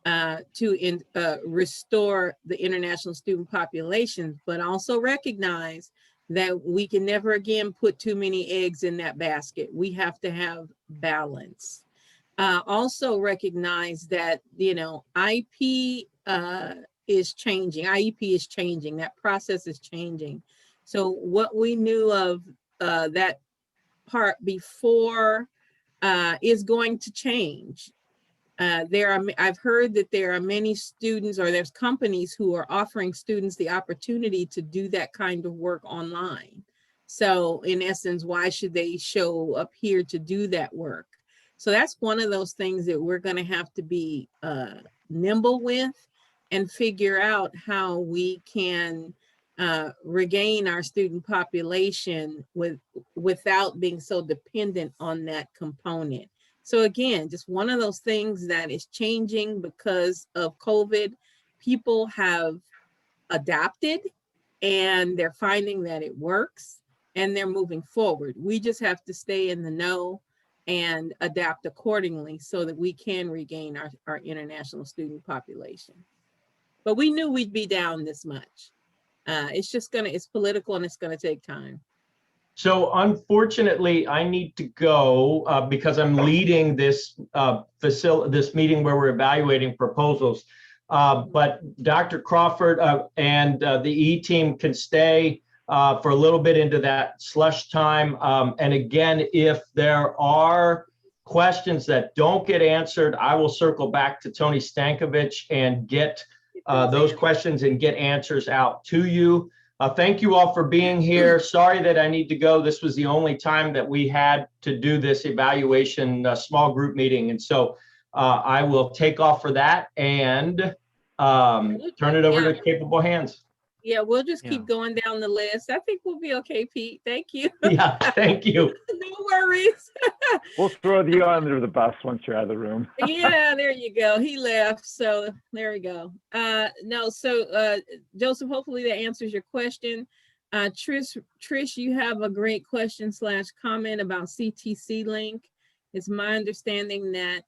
to restore the international student population, but also recognize that we can never again put too many eggs in that basket. We have to have balance. Also recognize that, you know, IP is changing. IEP is changing. That process is changing. So what we knew of that part before is going to change. I've heard that there are many students, or there's companies who are offering students the opportunity to do that kind of work online. So in essence, why should they show up here to do that work? So that's one of those things that we're going to have to be nimble with and figure out how we can regain our student population without being so dependent on that component. So again, just one of those things that is changing because of COVID. People have adapted and they're finding that it works and they're moving forward. We just have to stay in the know and adapt accordingly so that we can regain our international student population. But we knew we'd be down this much. It's political and it's gonna take time. So unfortunately, I need to go because I'm leading this meeting where we're evaluating proposals. But Dr. Crawford and the E-team can stay for a little bit into that slush time. And again, if there are questions that don't get answered, I will circle back to Tony Stankovich and get those questions and get answers out to you. Thank you all for being here. Sorry that I need to go. This was the only time that we had to do this evaluation small group meeting. And so I will take off for that and turn it over to capable hands. Yeah, we'll just keep going down the list. I think we'll be okay, Pete. Thank you. Yeah, thank you. No worries. We'll throw you under the bus once you're out of the room. Yeah, there you go. He left, so there we go. Joseph, hopefully that answers your question. Trish, you have a great question / comment about CTC Link. It's my understanding that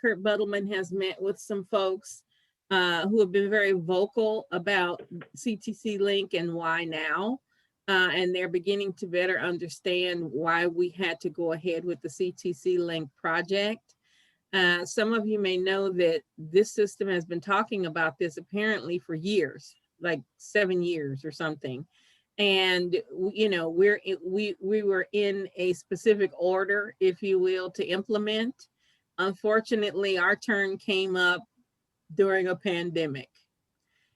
Kurt Buttleman has met with some folks who have been very vocal about CTC Link and why now. And they're beginning to better understand why we had to go ahead with the CTC Link project. Some of you may know that this system has been talking about this apparently for years, like 7 years or something. And you know, we were in a specific order, if you will, to implement. Unfortunately, our turn came up during a pandemic.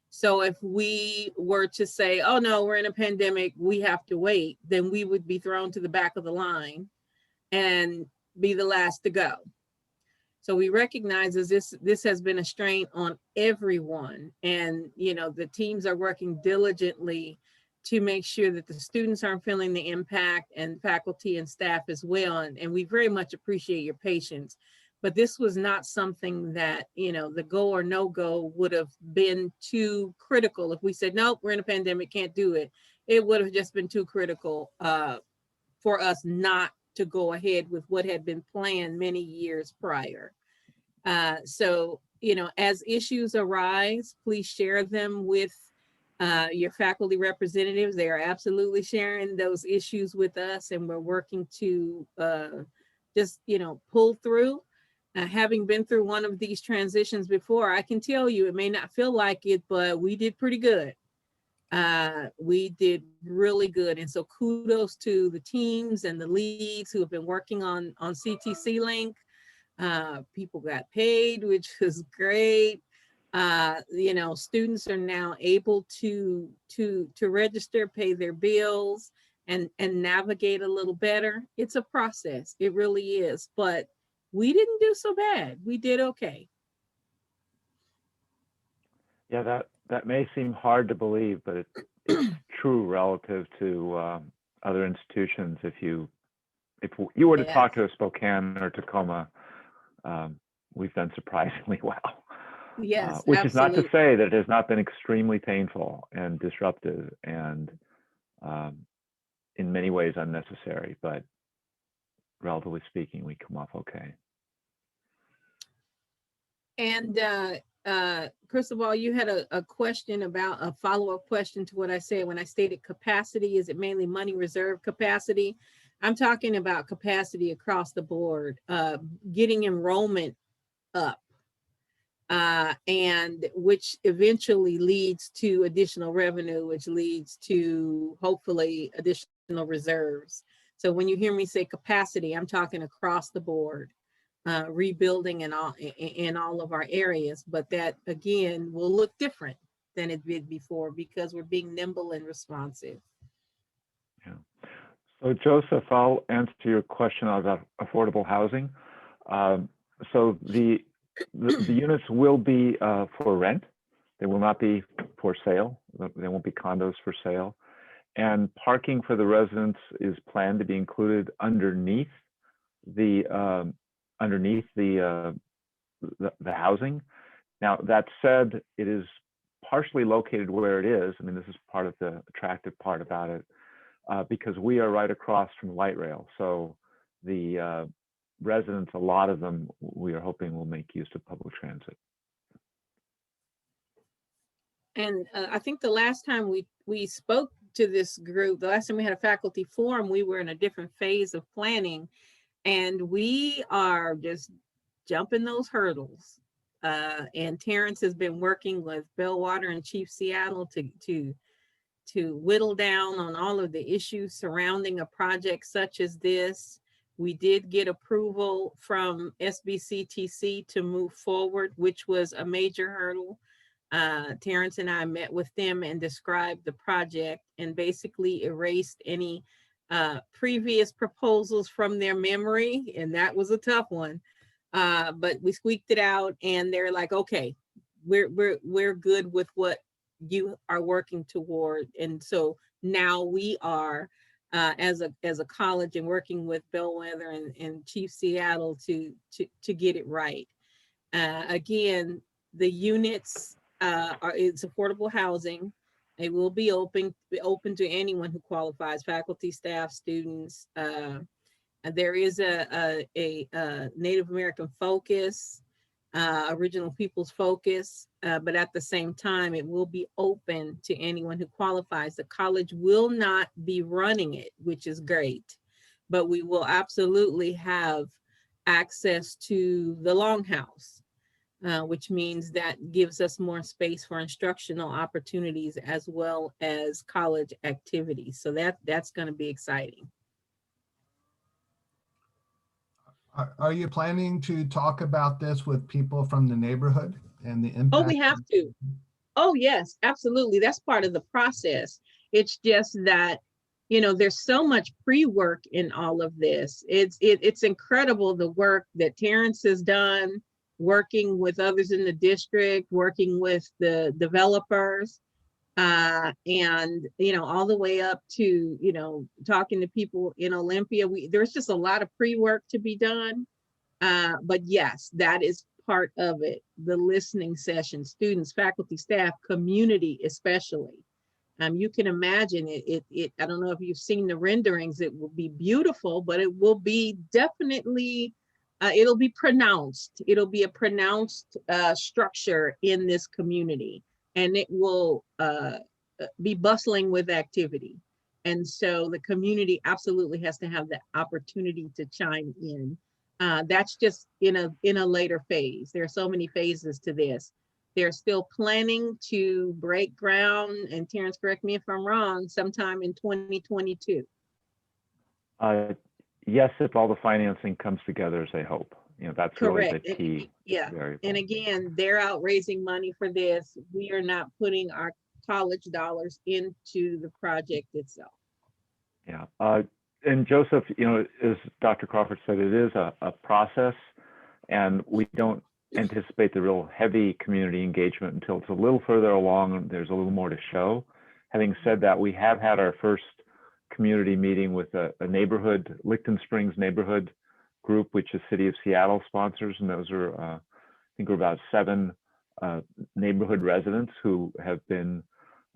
So if we were to say, oh no, we're in a pandemic, we have to wait, then we would be thrown to the back of the line and be the last to go. So we recognize as this has been a strain on everyone. And you know, the teams are working diligently to make sure that the students aren't feeling the impact, and faculty and staff as well. And we very much appreciate your patience. But this was not something that, you know, the go or no go would have been too critical. If we said, nope, we're in a pandemic, can't do it, it would have just been too critical for us not to go ahead with what had been planned many years prior. So, you know, as issues arise, please share them with your faculty representatives. They are absolutely sharing those issues with us, and we're working to just, you know, pull through. Having been through one of these transitions before, I can tell you it may not feel like it, but we did pretty good. We did really good. And so kudos to the teams and the leads who have been working on CTC Link. People got paid, which was great. You know, students are now able to register, pay their bills, and navigate a little better. It's a process, it really is, but we didn't do so bad. We did okay. Yeah, that may seem hard to believe, but it's true relative to other institutions. If you were to talk to a Spokane or Tacoma, we've done surprisingly well. Yes, which absolutely. is not to say that it has not been extremely painful and disruptive and in many ways unnecessary, but relatively speaking, we come off okay. And Cristobal, you had a question about a follow-up question to what I said when I stated capacity. Is it mainly money reserve capacity? I'm talking about capacity across the board, getting enrollment up, and which eventually leads to additional revenue, which leads to hopefully additional reserves. So when you hear me say capacity, I'm talking across the board. Rebuilding in all of our areas, but that again will look different than it did before because we're being nimble and responsive. Yeah. So Joseph, I'll answer your question about affordable housing. So the units will be for rent. They will not be for sale. They won't be condos for sale. And parking for the residents is planned to be included underneath the housing. Now, that said, it is partially located where it is. I mean, this is part of the attractive part about it, because we are right across from light rail. So the residents, a lot of them, we are hoping will make use of public transit. And I think the last time we spoke to this group, the last time we had a faculty forum, we were in a different phase of planning. And we are just jumping those hurdles. And Terrence has been working with Bellwater and Chief Seattle to whittle down on all of the issues surrounding a project such as this. We did get approval from SBCTC to move forward, which was a major hurdle. Terrence and I met with them and described the project and basically erased any previous proposals from their memory, and that was a tough one. But we squeaked it out, and they're like, "Okay, we're good with what you are working toward." And so now we are, as a college, and working with Bellwether and Chief Seattle to get it right. Again, the units it's affordable housing. It will be open to anyone who qualifies, faculty, staff, students. And there is a Native American focus. original people's focus, but at the same time, it will be open to anyone who qualifies. The college will not be running it, which is great, but we will absolutely have access to the Longhouse, which means that gives us more space for instructional opportunities as well as college activities. So that's going to be exciting. Are you planning to talk about this with people from the neighborhood and the impact? Oh, we have to. Oh, yes, absolutely. That's part of the process. It's just that, you know, there's so much pre-work in all of this. It's incredible the work that Terrence has done, working with others in the district, working with the developers, and, you know, all the way up to, you know, talking to people in Olympia. There's just a lot of pre-work to be done. But yes, that is part of it. The listening session, students, faculty, staff, community, especially. You can imagine it. I don't know if you've seen the renderings. It will be beautiful, but it will be definitely, it'll be pronounced. It'll be a pronounced structure in this community, and it will be bustling with activity. And so the community absolutely has to have the opportunity to chime in. That's just in a later phase. There are so many phases to this. They're still planning to break ground, and Terrence, correct me if I'm wrong, sometime in 2022. Yes, if all the financing comes together as they hope. You know, that's really Correct. the key. Yeah. variable. And again, they're out raising money for this. We are not putting our college dollars into the project itself. Yeah. And Joseph, you know, as Dr. Crawford said, it is a process, and we don't anticipate the real heavy community engagement until it's a little further along and there's a little more to show. Having said that, we have had our first community meeting with a neighborhood, Licton Springs neighborhood group, which the City of Seattle sponsors, and those are, I think we're about 7 neighborhood residents who have been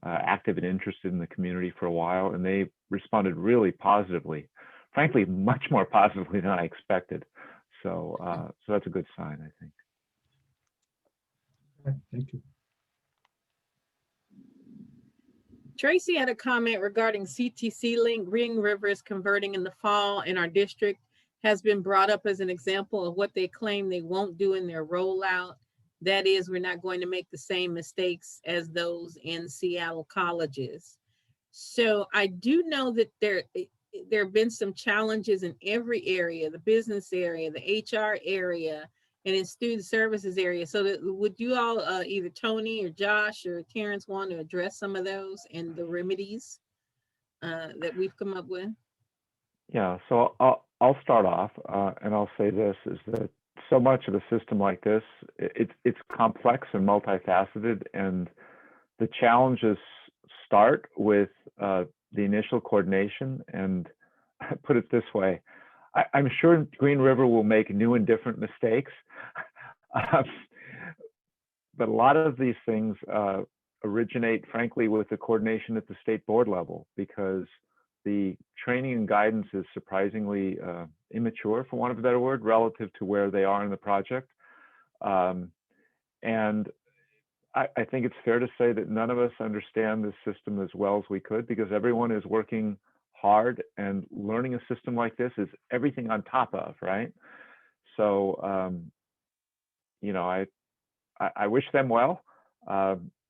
active and interested in the community for a while, and they responded really positively, frankly, much more positively than I expected. So, so that's a good sign, I think. Okay, thank you. Tracy had a comment regarding CTC Link. Green River is converting in the fall, and our district has been brought up as an example of what they claim they won't do in their rollout. That is, we're not going to make the same mistakes as those in Seattle colleges. So I do know that there have been some challenges in every area, the business area, the HR area, and in student services area. So that, would you all, either Tony or Josh or Terrence, want to address some of those and the remedies that we've come up with? Yeah, so I'll start off, and I'll say this, is that so much of a system like this, it's complex and multifaceted, and the challenges start with the initial coordination. And I put it this way, I'm sure Green River will make new and different mistakes, but a lot of these things originate, frankly, with the coordination at the state board level, because the training and guidance is surprisingly immature, for want of a better word, relative to where they are in the project. And I think it's fair to say that none of us understand this system as well as we could, because everyone is working hard, and learning a system like this is everything on top of, right? So, you know, I wish them well.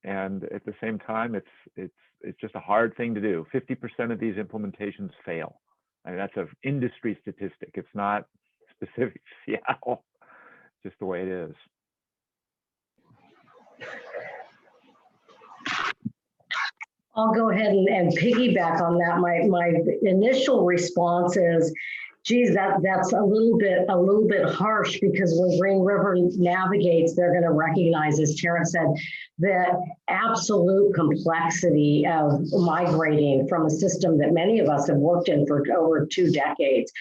And at the same time, it's just a hard thing to do. 50% of these implementations fail. I mean, that's an industry statistic. It's not specific to Seattle, just the way it is. I'll go ahead and piggyback on that. My initial response is, geez, that's a little bit harsh, because when Green River navigates, they're going to recognize, as Terrence said, the absolute complexity of migrating from a system that many of us have worked in for over 2 decades.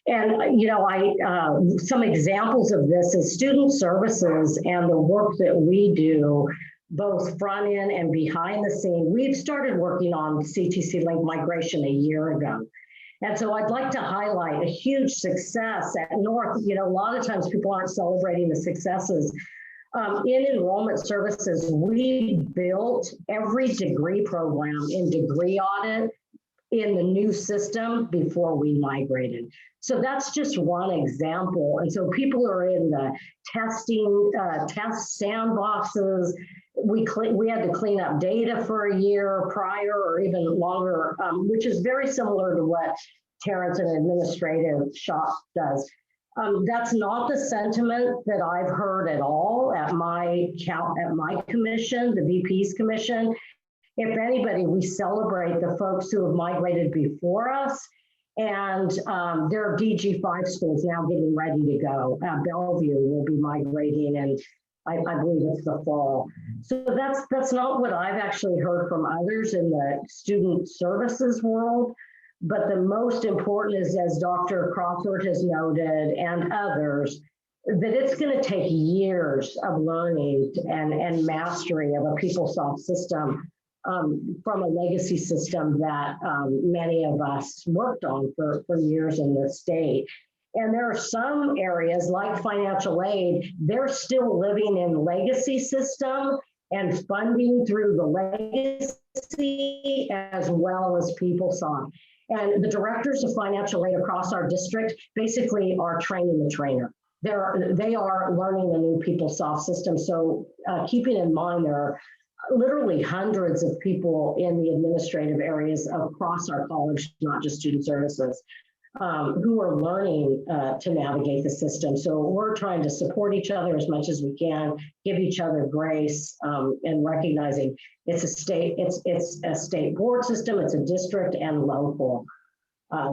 And, you know, some examples of this is student services and the work that we do, both front end and behind the scene. We've started working on CTC Link migration a year ago. And so I'd like to highlight a huge success at North. You know, a lot of times people aren't celebrating the successes. In enrollment services, we built every degree program in degree audit in the new system before we migrated. So that's just one example. And so people are in the testing, test sandboxes. We had to clean up data for a year prior or even longer, which is very similar to what Terrence and administrative shop does. That's not the sentiment that I've heard at all at my commission, the VP's commission. If anybody, we celebrate the folks who have migrated before us, and there are DG5 schools now getting ready to go. Bellevue will be migrating, and I believe it's the fall. So that's not what I've actually heard from others in the student services world. But the most important is, as Dr. Crawford has noted and others, that it's going to take years of learning and mastery of a PeopleSoft system from a legacy system that many of us worked on for years in the state. And there are some areas like financial aid, they're still living in legacy system and funding through the legacy as well as PeopleSoft. And the directors of financial aid across our district basically are training the trainer. They are learning the new PeopleSoft system. So keeping in mind there are literally hundreds of people in the administrative areas across our college, not just student services, who are learning to navigate the system. So we're trying to support each other as much as we can, give each other grace, and recognizing it's a state board system, it's a district and local.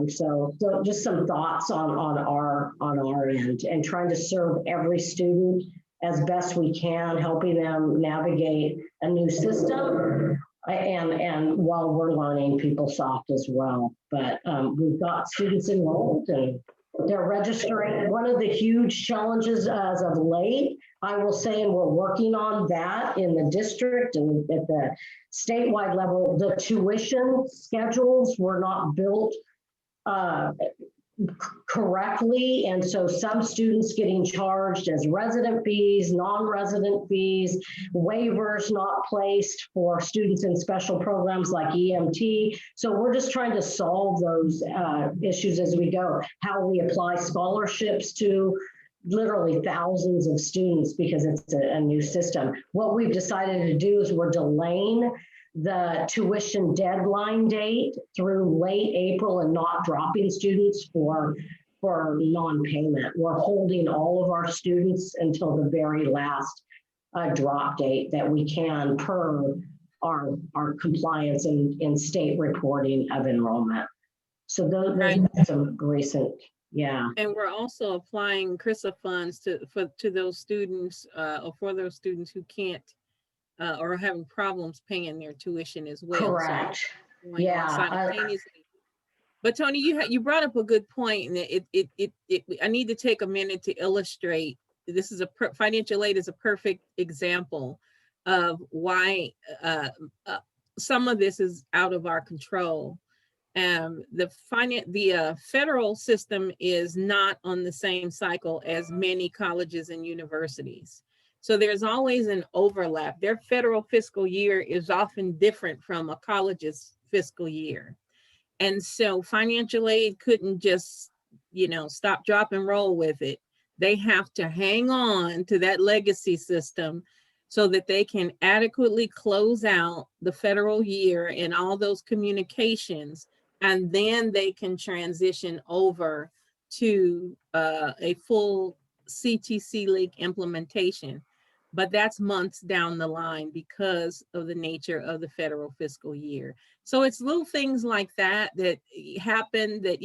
So just some thoughts on our end, and trying to serve every student as best we can, helping them navigate a new system, and while we're learning PeopleSoft as well. But we've got students enrolled and they're registering. One of the huge challenges as of late, I will say, and we're working on that in the district and at the statewide level, the tuition schedules were not built correctly. And so some students getting charged as resident fees, non-resident fees, waivers not placed for students in special programs like EMT. So we're just trying to solve those issues as we go. How we apply scholarships to literally thousands of students because it's a new system. What we've decided to do is we're delaying the tuition deadline date through late April and not dropping students for non-payment. We're holding all of our students until the very last drop date that we can per our compliance in state reporting of enrollment. So those are some recent, yeah. And we're also applying CRRSA funds to those students or for those students who can't or are having problems paying their tuition as well. Correct. So yeah. Simultaneously. But Tony, you brought up a good point, and I need to take a minute to illustrate. This is financial aid is a perfect example of why some of this is out of our control. The federal system is not on the same cycle as many colleges and universities. So there's always an overlap. Their federal fiscal year is often different from a college's fiscal year. And so financial aid couldn't just, stop, drop, and roll with it. They have to hang on to that legacy system so that they can adequately close out the federal year and all those communications, and then they can transition over to a full CTC Link implementation. But that's months down the line because of the nature of the federal fiscal year. So it's little things like that happen that,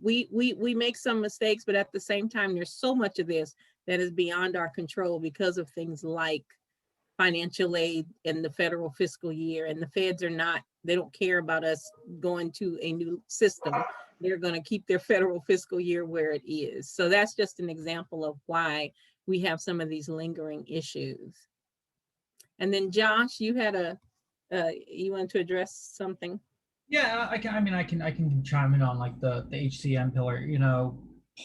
we make some mistakes, but at the same time, there's so much of this that is beyond our control because of things like financial aid in the federal fiscal year. And the feds they don't care about us going to a new system. They're going to keep their federal fiscal year where it is. So that's just an example of why we have some of these lingering issues. And then Josh, you had you wanted to address something? Yeah, I can chime in on like the HCM pillar.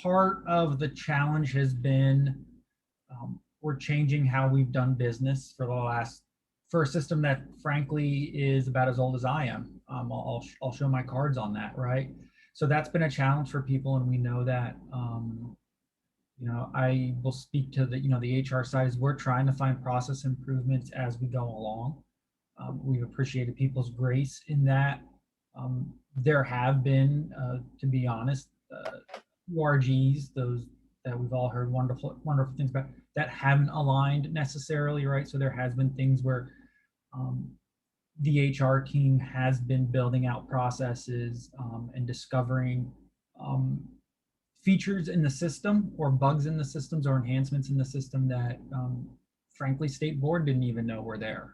Part of the challenge has been we're changing how we've done business for a system that frankly is about as old as I am. I'll show my cards on that, right? So that's been a challenge for people, and we know that. I will speak to the HR side is we're trying to find process improvements as we go along. We've appreciated people's grace in that. There have been, to be honest, URGs, those that we've all heard wonderful things about, that haven't aligned necessarily, right? So there has been things where the HR team has been building out processes and discovering features in the system or bugs in the systems or enhancements in the system that frankly state board didn't even know were there.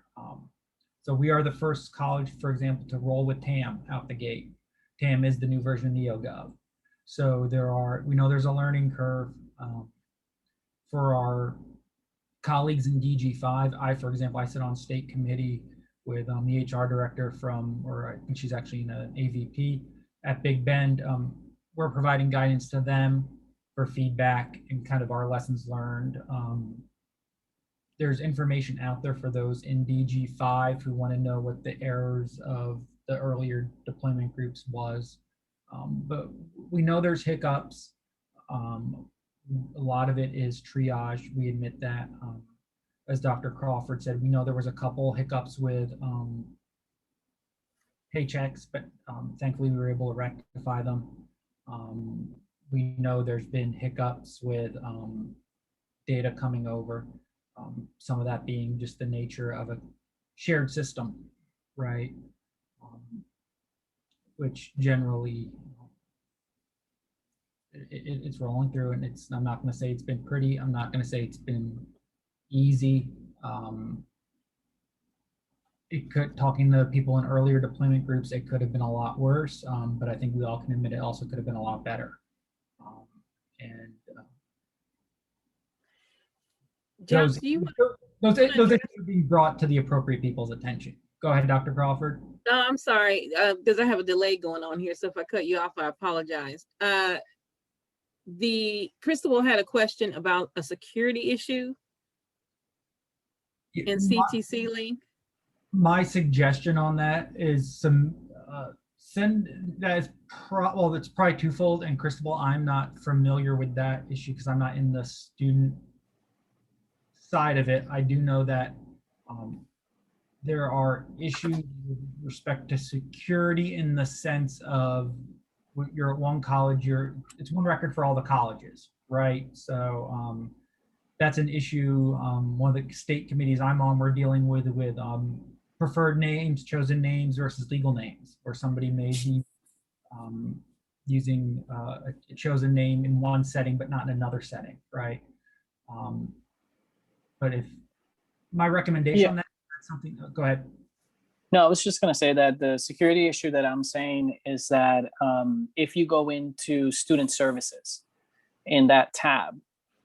So we are the first college, for example, to roll with TAM out the gate. TAM is the new version of NeoGov. So we know there's a learning curve for our colleagues in DG5. For example, I sit on state committee with the HR director or I think she's actually in an AVP at Big Bend. We're providing guidance to them for feedback and kind of our lessons learned. There's information out there for those in DG5 who want to know what the errors of the earlier deployment groups was. But we know there's hiccups. A lot of it is triage. We admit that. As Dr. Crawford said, we know there was a couple hiccups with paychecks, but thankfully we were able to rectify them. We know there's been hiccups with data coming over. Some of that being just the nature of a shared system, right? Which generally it's rolling through, and I'm not going to say it's been pretty. I'm not going to say it's been easy. Talking to people in earlier deployment groups, it could have been a lot worse, but I think we all can admit it also could have been a lot better. Josh, those issues are being brought to the appropriate people's attention. Go ahead, Dr. Crawford. No, I'm sorry, because I have a delay going on here. So if I cut you off, I apologize. Crystal had a question about a security issue in CTC Link. My suggestion on that is it's probably twofold. And Crystal, I'm not familiar with that issue because I'm not in the student side of it. I do know that there are issues with respect to security in the sense of you're at one college, it's one record for all the colleges, right? So that's an issue. One of the state committees I'm on, we're dealing with preferred names, chosen names versus legal names, where somebody may be using a chosen name in one setting, but not in another setting, right? But if my recommendation on that, that's something, go ahead. No, I was just going to say that the security issue that I'm saying is that if you go into student services in that tab,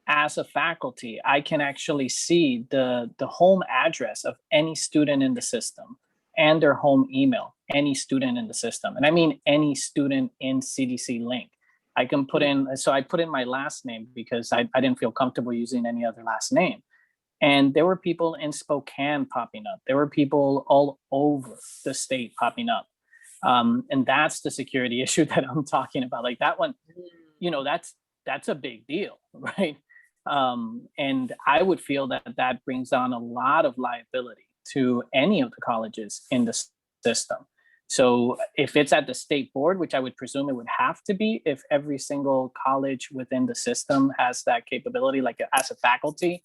as a faculty, I can actually see the home address of any student in the system and their home email, any student in the system. And I mean any student in CDC Link. I can put in, so I put in my last name because I didn't feel comfortable using any other last name. And there were people in Spokane popping up. There were people all over the state popping up. And that's the security issue that I'm talking about. Like that one, that's a big deal, right? And I would feel that brings on a lot of liability to any of the colleges in the system. So if it's at the state board, which I would presume it would have to be if every single college within the system has that capability, like as a faculty,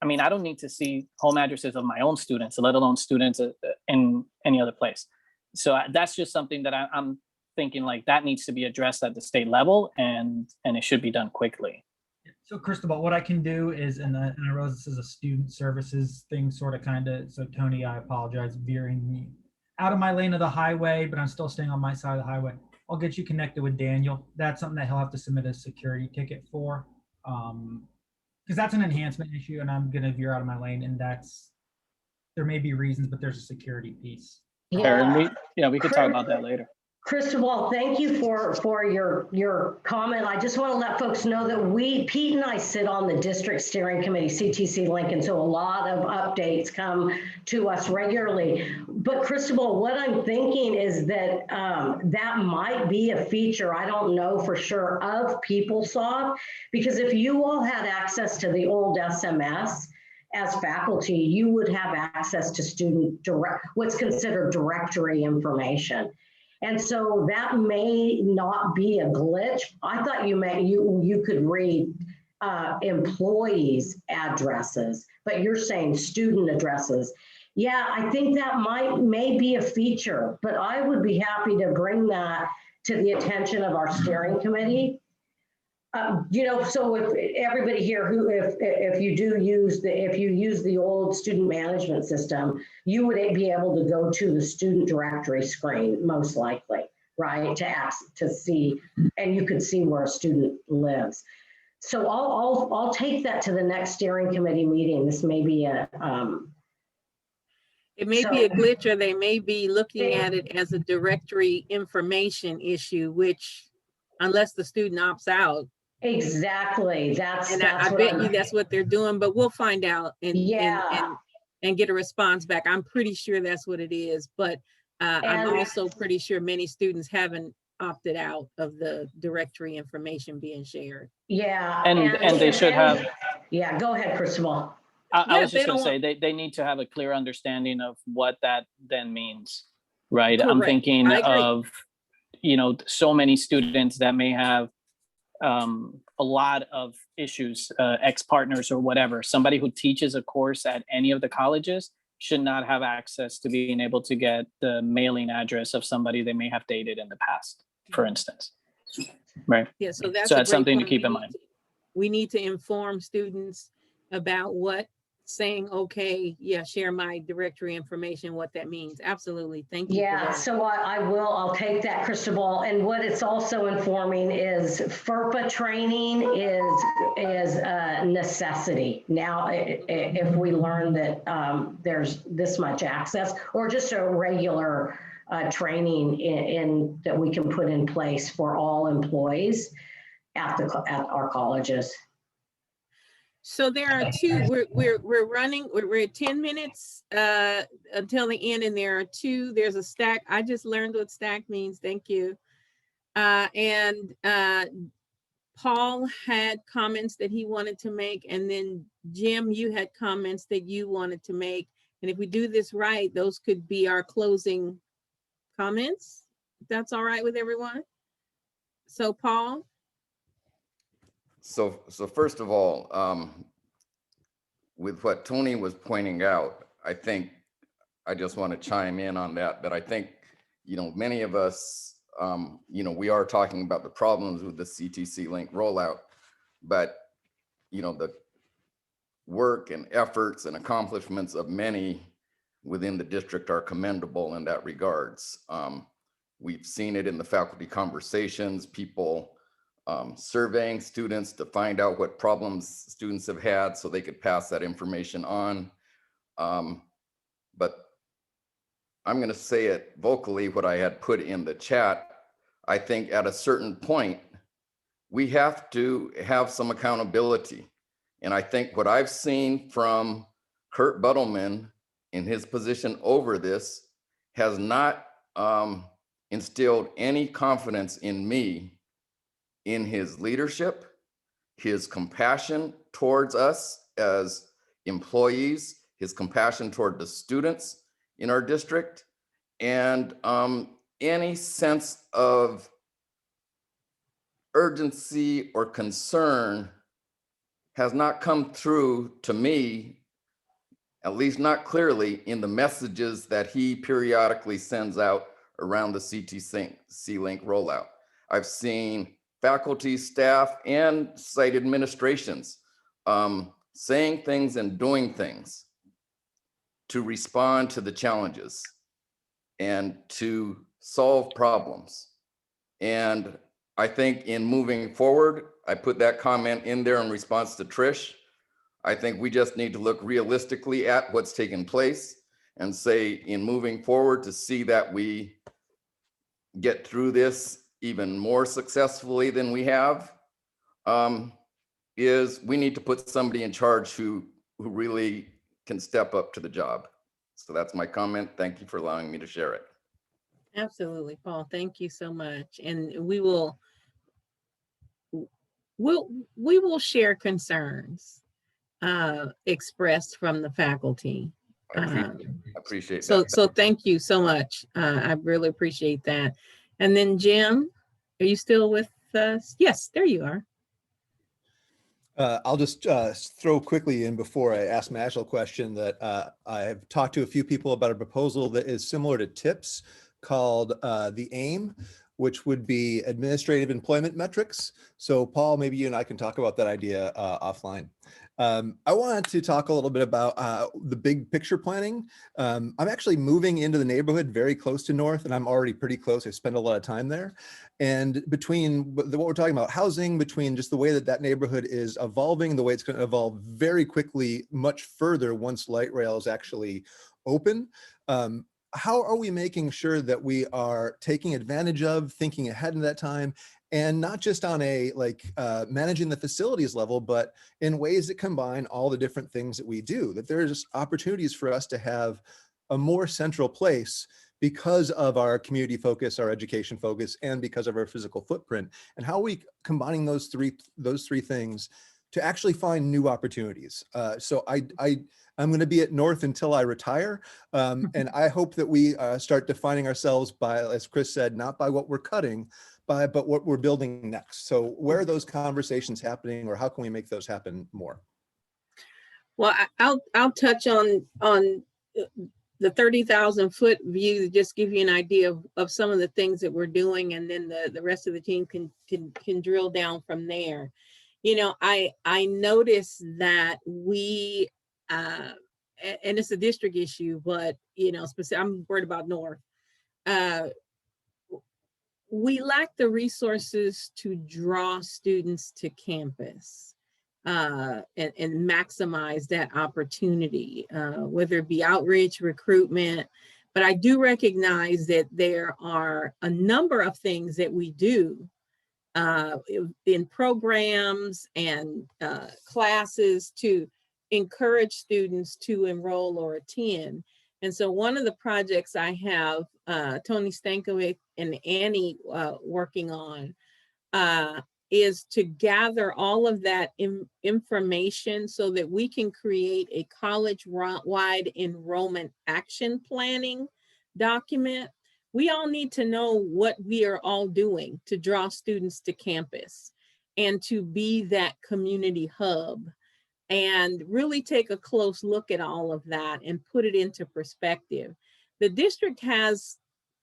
I mean, I don't need to see home addresses of my own students, let alone students in any other place. So that's just something that I'm thinking like that needs to be addressed at the state level and it should be done quickly. So Cristobal, what I can do is, and I realize this is a student services thing, sort of kind of, so Tony, I apologize, veering me out of my lane of the highway, but I'm still staying on my side of the highway. I'll get you connected with Daniel. That's something that he'll have to submit a security ticket for. Because that's an enhancement issue and I'm gonna veer out of my lane, and there may be reasons, but there's a security piece. Karen, we could talk about that later. Cristobal, thank you for your comment. I just want to let folks know that Pete and I sit on the district steering committee, CTC Lincoln, so a lot of updates come to us regularly. But Cristobal, what I'm thinking is that that might be a feature, I don't know for sure, of PeopleSoft, because if you all had access to the old SMS, as faculty, you would have access to what's considered directory information. And so that may not be a glitch. I thought you could read employees' addresses, but you're saying student addresses. Yeah, I think that may be a feature, but I would be happy to bring that to the attention of our steering committee. So if everybody here if you use the old student management system, you would be able to go to the student directory screen, most likely, right? To see, and you could see where a student lives. So I'll take that to the next steering committee meeting. This may be a it may be a glitch, or they may be looking at it as a directory information issue, which unless the student opts out. Exactly. I bet you that's what they're doing, but we'll find out and get a response back. I'm pretty sure that's what it is, but I'm also pretty sure many students haven't opted out of the directory information being shared. Yeah. And they should have. Yeah, go ahead, Cristobal. I was just going to say they need to have a clear understanding of what that then means, right? Correct. I'm thinking of, so many students that may have a lot of issues, ex-partners or whatever. Somebody who teaches a course at any of the colleges should not have access to being able to get the mailing address of somebody they may have dated in the past, for instance. Right. Yeah, so that's something to keep in mind. We need to inform students about what saying, okay, yeah, share my directory information, what that means. Absolutely. Thank you. Yeah, so I'll take that, Cristobal. And what it's also informing is FERPA training is a necessity. Now, if we learn that there's this much access, or just a regular training that we can put in place for all employees at our colleges. So there are two, we're at 10 minutes until the end, and there are two, there's a stack. I just learned what stack means. Thank you. And Paul had comments that he wanted to make, and then Jim, you had comments that you wanted to make. And if we do this right, those could be our closing comments. If that's all right with everyone. So Paul. So first of all, with what Tony was pointing out, I think I just want to chime in on that. But I think, many of us, we are talking about the problems with the CTC Link rollout, but, the work and efforts and accomplishments of many within the district are commendable in that regards. We've seen it in the faculty conversations, people surveying students to find out what problems students have had so they could pass that information on. But I'm going to say it vocally, what I had put in the chat. I think at a certain point, we have to have some accountability. And I think what I've seen from Kurt Buttleman in his position over this has not instilled any confidence in me in his leadership, his compassion towards us as employees, his compassion toward the students in our district, and any sense of urgency or concern has not come through to me, at least not clearly, in the messages that he periodically sends out around the CTC Link rollout. I've seen faculty, staff, and site administrations saying things and doing things to respond to the challenges and to solve problems. And I think in moving forward, I put that comment in there in response to Trish. I think we just need to look realistically at what's taken place. and say in moving forward to see that we get through this even more successfully than we have, is we need to put somebody in charge who really can step up to the job. So that's my comment. Thank you for allowing me to share it. Absolutely, Paul. Thank you so much. And we will share concerns expressed from the faculty. I appreciate So that. so thank you so much. I really appreciate that. And then Jim, are you still with us? Yes, there you are. I'll just throw quickly in before I ask my actual question that I have talked to a few people about a proposal that is similar to TIPS called the AIM, which would be administrative employment metrics. So Paul, maybe you and I can talk about that idea offline. I wanted to talk a little bit about the big picture planning. I'm actually moving into the neighborhood very close to North, and I'm already pretty close. I spend a lot of time there. And between what we're talking about housing, between just the way that that neighborhood is evolving, the way it's going to evolve very quickly, much further once light rail is actually open. How are we making sure that we are taking advantage of, thinking ahead in that time, and not just on a managing the facilities level, but in ways that combine all the different things that we do, that there's opportunities for us to have a more central place because of our community focus, our education focus, and because of our physical footprint, and how are we combining those three things to actually find new opportunities. So I'm going to be at North until I retire. And I hope that we start defining ourselves by, as Chris said, not by what we're cutting, but what we're building next. So where are those conversations happening, or how can we make those happen more? Well, I'll touch on the 30,000 foot view to just give you an idea of some of the things that we're doing, and then the rest of the team can drill down from there. You know, I noticed that we, and it's a district issue, but, you know, I'm worried about North. We lack the resources to draw students to campus and maximize that opportunity, whether it be outreach, recruitment. But I do recognize that there are a number of things that we do in programs and classes to encourage students to enroll or attend. And so one of the projects I have Tony Stankovic and Annie working on is to gather all of that information so that we can create a college-wide enrollment action planning document. We all need to know what we are all doing to draw students to campus and to be that community hub, and really take a close look at all of that and put it into perspective. The district has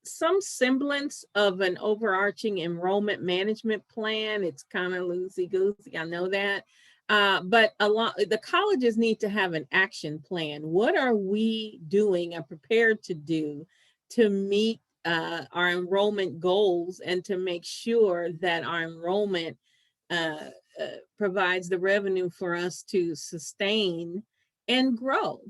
some semblance of an overarching enrollment management plan. It's kind of loosey-goosey, I know that. But the colleges need to have an action plan. What are we doing and prepared to do to meet our enrollment goals and to make sure that our enrollment provides the revenue for us to sustain and grow?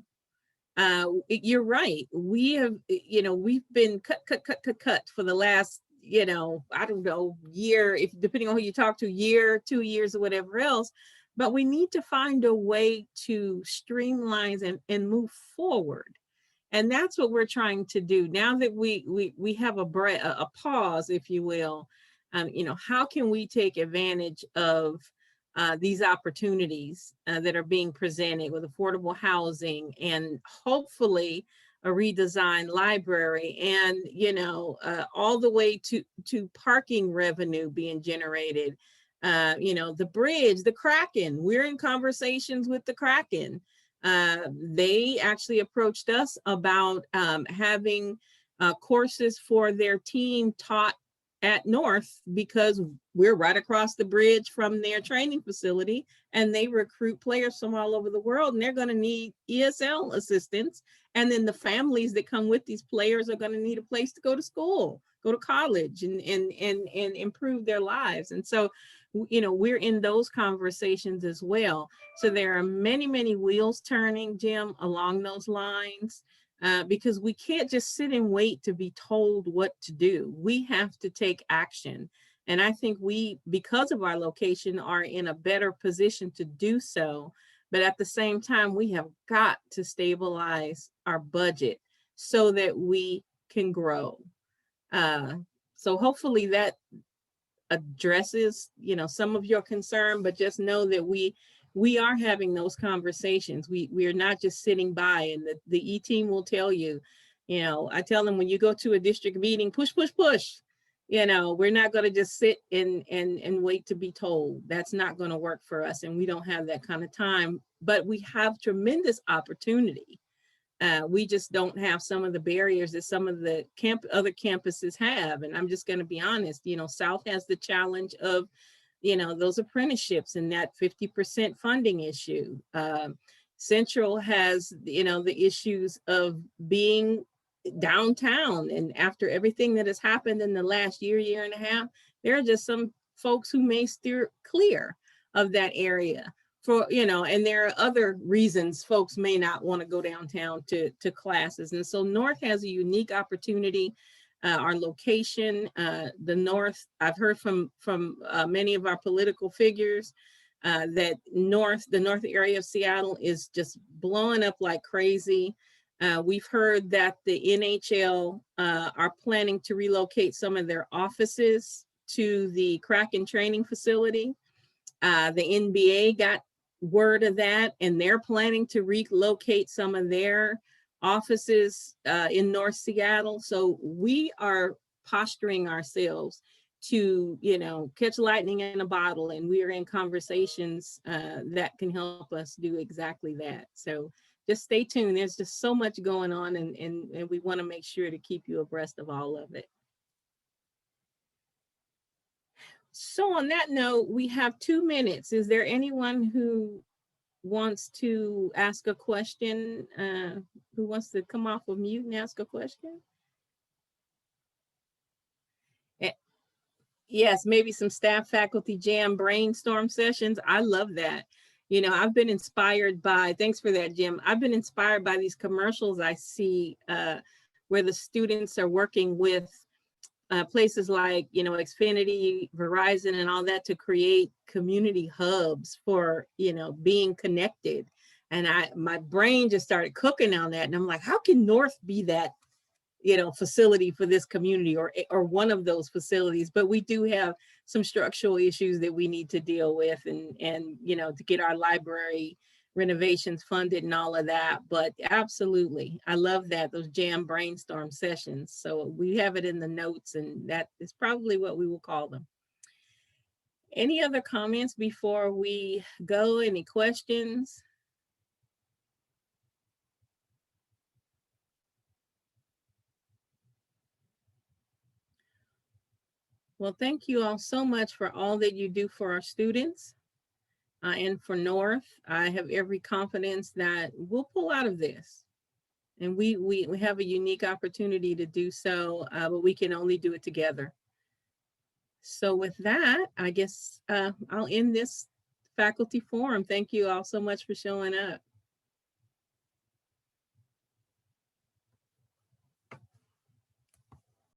You're right. We have, we've been cut for the last, I don't know, year, if depending on who you talk to, year, 2 years or whatever else. But we need to find a way to streamline and move forward. And that's what we're trying to do now that we have a pause, if you will. How can we take advantage of these opportunities that are being presented with affordable housing and hopefully a redesigned library, and all the way to parking revenue being generated. The bridge, the Kraken, we're in conversations with the Kraken. They actually approached us about having courses for their team taught at North, because we're right across the bridge from their training facility, and they recruit players from all over the world, and they're going to need ESL assistance. And then the families that come with these players are going to need a place to go to school, go to college, and improve their lives. And so, we're in those conversations as well. So there are many, many wheels turning, Jim, along those lines. because we can't just sit and wait to be told what to do. We have to take action. And I think we, because of our location, are in a better position to do so. But at the same time, we have got to stabilize our budget so that we can grow. So hopefully that addresses, some of your concern, but just know that we are having those conversations. We are not just sitting by, and the E-team will tell you, I tell them when you go to a district meeting, push, push, push. We're not going to just sit and wait to be told. That's not going to work for us. And we don't have that kind of time, but we have tremendous opportunity. We just don't have some of the barriers that some of the other campuses have. And I'm just going to be honest, South has the challenge of, those apprenticeships and that 50% funding issue. Central has, the issues of being downtown, and after everything that has happened in the last year and a half, there are just some folks who may steer clear of that area for, and there are other reasons folks may not want to go downtown to classes. And so North has a unique opportunity. Our location, the North, I've heard from many of our political figures that the North area of Seattle is just blowing up like crazy. We've heard that the NHL are planning to relocate some of their offices to the Kraken training facility. The NBA got word of that, and they're planning to relocate some of their offices in North Seattle. So we are posturing ourselves to, catch lightning in a bottle, and we are in conversations that can help us do exactly that. So just stay tuned. There's just so much going on, and we want to make sure to keep you abreast of all of it. So on that note, we have 2 minutes. Is there anyone who wants to ask a question, who wants to come off of mute and ask a question? Yes, maybe some staff faculty jam brainstorm sessions. I love that. I've been inspired by, thanks for that, Jim. I've been inspired by these commercials I see where the students are working with places like, Xfinity, Verizon, and all that to create community hubs for, being connected. And my brain just started cooking on that. And I'm like, how can North be that, facility for this community or one of those facilities? But we do have some structural issues that we need to deal with and to get our library renovations funded and all of that. But absolutely, I love that, those jam brainstorm sessions. So we have it in the notes, and that is probably what we will call them. Any other comments before we go? Any questions? Well, thank you all so much for all that you do for our students and for North. I have every confidence that we'll pull out of this. And we have a unique opportunity to do so, but we can only do it together. So with that, I guess I'll end this faculty forum. Thank you all so much for showing up.